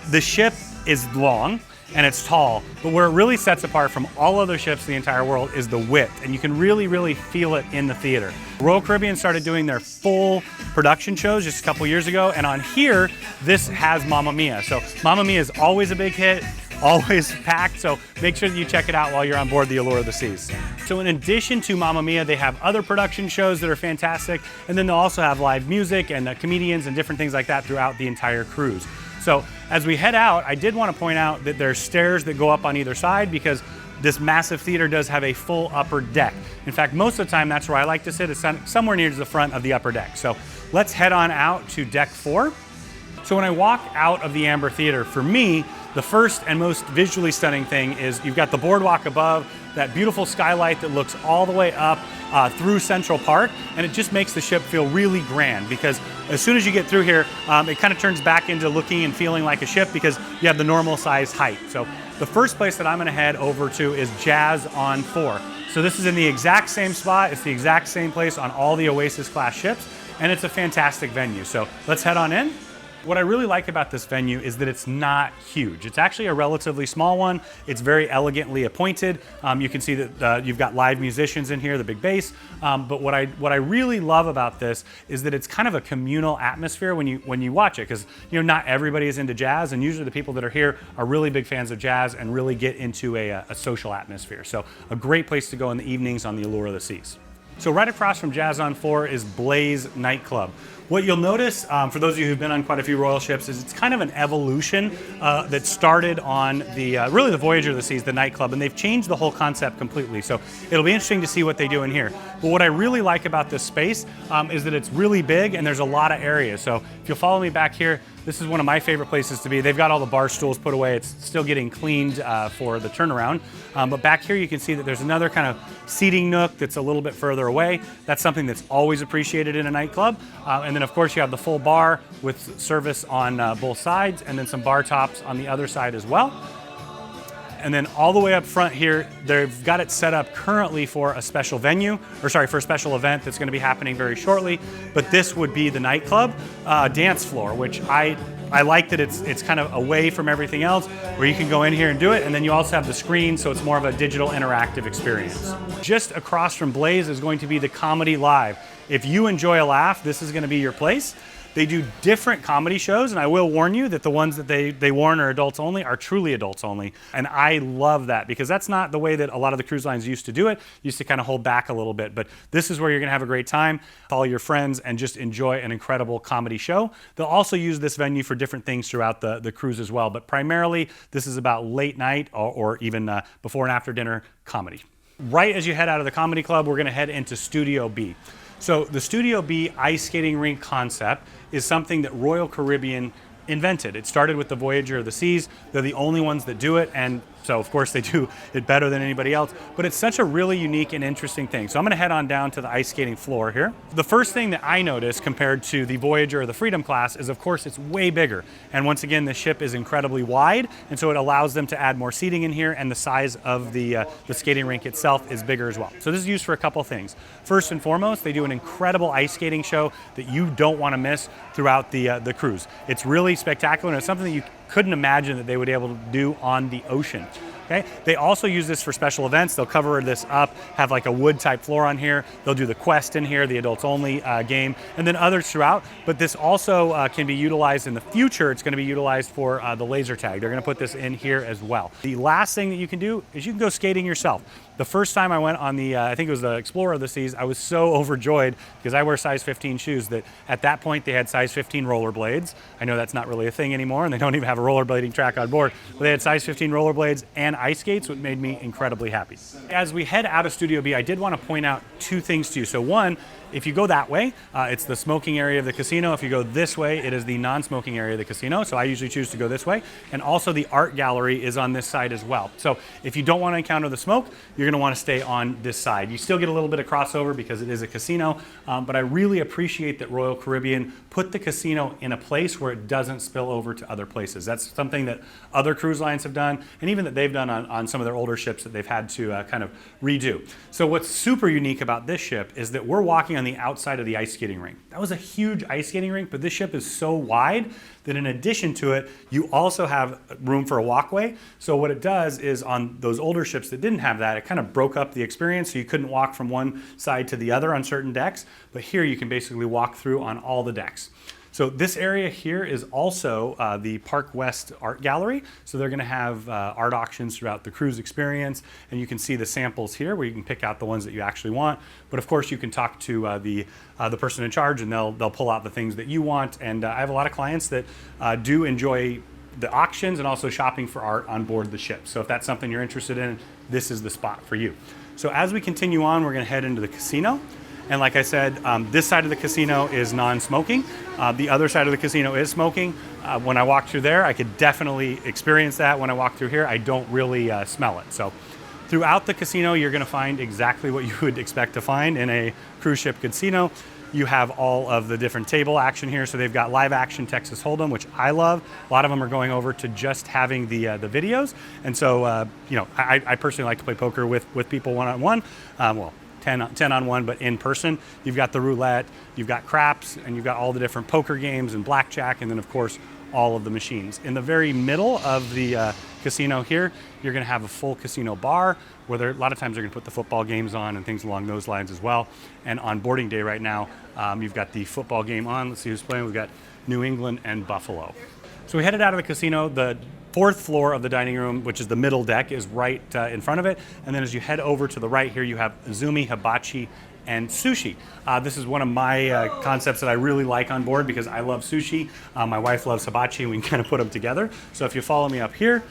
the ship is long and it's tall, but where it really sets apart from all other ships in the entire world is the width, and you can really, really feel it in the theater. Royal Caribbean started doing their full production shows just a couple years ago, and on here, this has Mamma Mia. So Mamma Mia is always a big hit, always packed, so make sure that you check it out while you're on board the Allure of the Seas. So in addition to Mamma Mia, they have other production shows that are fantastic, and then they'll also have live music and comedians and different things like that throughout the entire cruise. So as we head out, I did want to point out that there's stairs that go up on either side because this massive theater does have a full upper deck. In fact, most of the time, that's where I like to sit, is somewhere near the front of the upper deck. So let's head on out to deck 4. So when I walk out of the Amber Theater, for me, the first and most visually stunning thing is you've got the boardwalk above, that beautiful skylight that looks all the way up through Central Park, and it just makes the ship feel really grand because as soon as you get through here, it kind of turns back into looking and feeling like a ship because you have the normal size height. So the first place that I'm going to head over to is Jazz on 4. So this is in the exact same spot. It's the exact same place on all the Oasis class ships, and it's a fantastic venue. So let's head on in. What I really like about this venue is that it's not huge. It's actually a relatively small one. It's very elegantly appointed. You can see that you've got live musicians in here, the big bass. But what I really love about this is that it's kind of a communal atmosphere when you watch it, because not everybody is into jazz, and usually the people that are here are really big fans of jazz and really get into a social atmosphere. So a great place to go in the evenings on the Allure of the Seas. So right across from Jazz on 4 is Blaze Nightclub. What you'll notice, for those of you who've been on quite a few Royal ships, is it's kind of an evolution that started on the really the Voyager of the Seas, the nightclub, and they've changed the whole concept completely. So it'll be interesting to see what they do in here. But what I really like about this space is that it's really big and there's a lot of areas. So if you'll follow me back here, This is one of my favorite places to be. They've got all the bar stools put away. It's still getting cleaned for the turnaround. But back here you can see that there's another kind of seating nook that's a little bit further away. That's something that's always appreciated in a nightclub. And then of course you have the full bar with service on both sides, and then some bar tops on the other side as well. And then all the way up front here, they've got it set up currently for a special venue, or sorry, for a special event that's going to be happening very shortly. But this would be the nightclub dance floor, which I like that it's kind of away from everything else, where you can go in here and do it. And then you also have the screen, so it's more of a digital interactive experience. Just across from Blaze is going to be the Comedy Live. If you enjoy a laugh, this is going to be your place. They do different comedy shows, and I will warn you that the ones that they warn are adults only are truly adults only. And I love that, because that's not the way that a lot of the cruise lines used to do it. Used to kind of hold back a little bit, but this is where you're gonna have a great time, follow your friends, and just enjoy an incredible comedy show. They'll also use this venue for different things throughout the cruise as well, but primarily this is about late night or even before and after dinner comedy. Right as you head out of the comedy club, we're gonna head into Studio B. So the Studio B ice skating rink concept is something that Royal Caribbean invented. It started with the Voyager of the Seas. They're the only ones that do it, and so of course they do it better than anybody else, but it's such a really unique and interesting thing. So I'm gonna head on down to the ice skating floor here. The first thing that I noticed compared to the Voyager or the Freedom class is, of course, it's way bigger. And once again, the ship is incredibly wide, and so it allows them to add more seating in here, and the size of the skating rink itself is bigger as well. So this is used for a couple things. First and foremost, they do an incredible ice skating show that you don't wanna miss throughout the cruise. It's really spectacular, and it's something that you couldn't imagine that they would be able to do on the ocean. Okay? They also use this for special events. They'll cover this up, have like a wood type floor on here. They'll do the Quest in here, the adults only game, and then others throughout. But this also can be utilized in the future. It's going to be utilized for the laser tag. They're going to put this in here as well. The last thing that you can do is you can go skating yourself. The first time I went on the, I think it was the Explorer of the Seas, I was so overjoyed because I wear size 15 shoes that at that point they had size 15 rollerblades. I know that's not really a thing anymore, and they don't even have a rollerblading track on board, but they had size 15 rollerblades and ice skates, which made me incredibly happy. As we head out of Studio B, I did want to point out two things to you. So one, if you go that way, it's the smoking area of the casino. If you go this way, it is the non-smoking area of the casino. So I usually choose to go this way. And also the art gallery is on this side as well. So if you don't want to encounter the smoke, you're going to want to stay on this side. You still get a little bit of crossover because it is a casino, but I really appreciate that Royal Caribbean put the casino in a place where it doesn't spill over to other places. That's something that other cruise lines have done, and even that they've done on some of their older ships that they've had to kind of redo. So what's super unique about this ship is that we're walking on the outside of the ice skating rink. That was a huge ice skating rink, but this ship is so wide that in addition to it, you also have room for a walkway. So what it does is on those older ships that didn't have that, it kind of broke up the experience, so you couldn't walk from one side to the other on certain decks, but here you can basically walk through on all the decks. So this area here is also the Park West Art Gallery. So they're going to have art auctions throughout the cruise experience, and you can see the samples here where you can pick out the ones that you actually want. But of course, you can talk to the person in charge, and they'll pull out the things that you want. And I have a lot of clients that do enjoy the auctions and also shopping for art on board the ship. So if that's something you're interested in, this is the spot for you. So as we continue on, we're going to head into the casino. And like I said, this side of the casino is non-smoking. The other side of the casino is smoking. When I walk through there, I could definitely experience that. When I walk through here, I don't really smell it. So throughout the casino, you're gonna find exactly what you would expect to find in a cruise ship casino. You have all of the different table action here. So they've got live action Texas Hold'em, which I love. A lot of them are going over to just having the videos. And so, you know, I personally like to play poker with people one-on-one. Well, 10 on 1, but in person. You've got the roulette, you've got craps, and you've got all the different poker games and blackjack, and then of course, all of the machines. In the very middle of the casino here, you're gonna have a full casino bar where a lot of times they're gonna put the football games on and things along those lines as well. And on boarding day right now, you've got the football game on. Let's see who's playing. We've got New England and Buffalo. So we headed out of the casino. The fourth floor of the dining room, which is the middle deck, is right in front of it. And then as you head over to the right here, you have Izumi, hibachi, and sushi. This is one of my concepts that I really like on board because I love sushi. My wife loves hibachi, and we can kind of put them together. So if you follow me up here,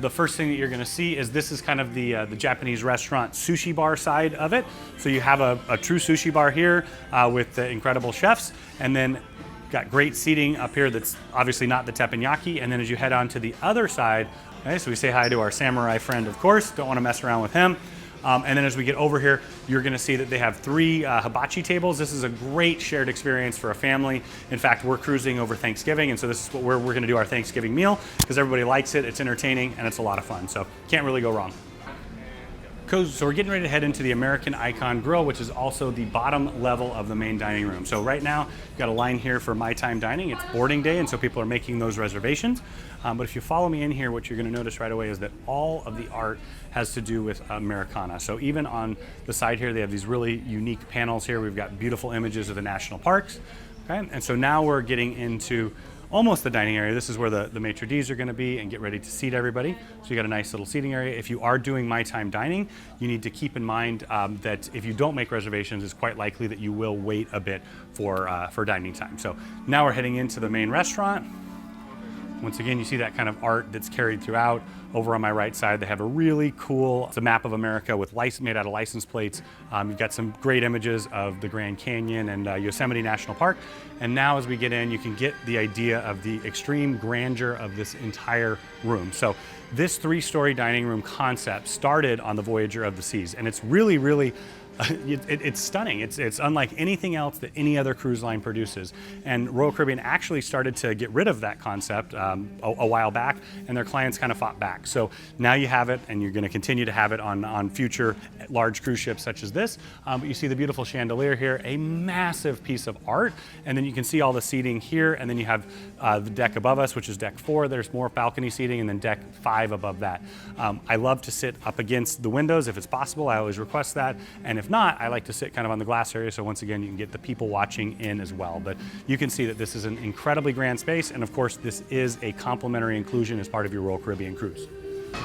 the first thing that you're gonna see is this is kind of the Japanese restaurant sushi bar side of it. So you have a true sushi bar here with the incredible chefs, and then Got great seating up here that's obviously not the teppanyaki. And then as you head on to the other side, okay, so we say hi to our samurai friend, of course. Don't want to mess around with him. And then as we get over here, you're going to see that they have 3 hibachi tables. This is a great shared experience for a family. In fact, we're cruising over Thanksgiving, and so this is what we're going to do our Thanksgiving meal because everybody likes it. It's entertaining and it's a lot of fun. So can't really go wrong. So we're getting ready to head into the American Icon Grill, which is also the bottom level of the main dining room. So right now, we've got a line here for My Time Dining. It's boarding day, and so people are making those reservations. But if you follow me in here, what you're gonna notice right away is that all of the art has to do with Americana. So even on the side here, they have these really unique panels here. We've got beautiful images of the national parks, okay? And so now we're getting into almost the dining area. This is where the maitre d's are gonna be and get ready to seat everybody. So you got a nice little seating area. If you are doing My Time Dining, you need to keep in mind that if you don't make reservations, it's quite likely that you will wait a bit for dining time. So now we're heading into the main restaurant. Once again, you see that kind of art that's carried throughout. Over on my right side, they have a really cool, it's a map of America with made out of license plates. You've got some great images of the Grand Canyon and Yosemite National Park. And now as we get in, you can get the idea of the extreme grandeur of this entire room. So this 3-story dining room concept started on the Voyager of the Seas, and it's really, really it's stunning. It's unlike anything else that any other cruise line produces. And Royal Caribbean actually started to get rid of that concept a while back, and their clients kind of fought back. So now you have it, and you're going to continue to have it on future large cruise ships such as this. But you see the beautiful chandelier here, a massive piece of art, and then you can see all the seating here, and then you have the deck above us, which is deck 4. There's more balcony seating, and then deck 5 above that. I love to sit up against the windows if it's possible. I always request that, and if not, I like to sit kind of on the glass area, so once again, you can get the people watching in as well. But you can see that this is an incredibly grand space, and of course, this is a complimentary inclusion as part of your Royal Caribbean cruise.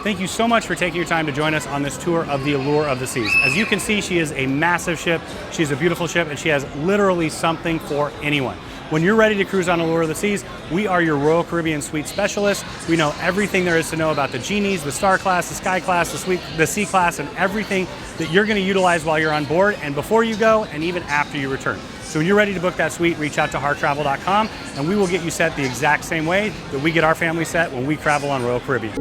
Thank you so much for taking your time to join us on this tour of the Allure of the Seas. As you can see, she is a massive ship, she's a beautiful ship, and she has literally something for anyone. When you're ready to cruise on Allure of the Seas, we are your Royal Caribbean Suite specialists. We know everything there is to know about the Genies, the Star Class, the Sky Class, the Sea Class, and everything that you're going to utilize while you're on board and before you go and even after you return. So when you're ready to book that suite, reach out to harrtravel.com and we will get you set the exact same way that we get our family set when we travel on Royal Caribbean.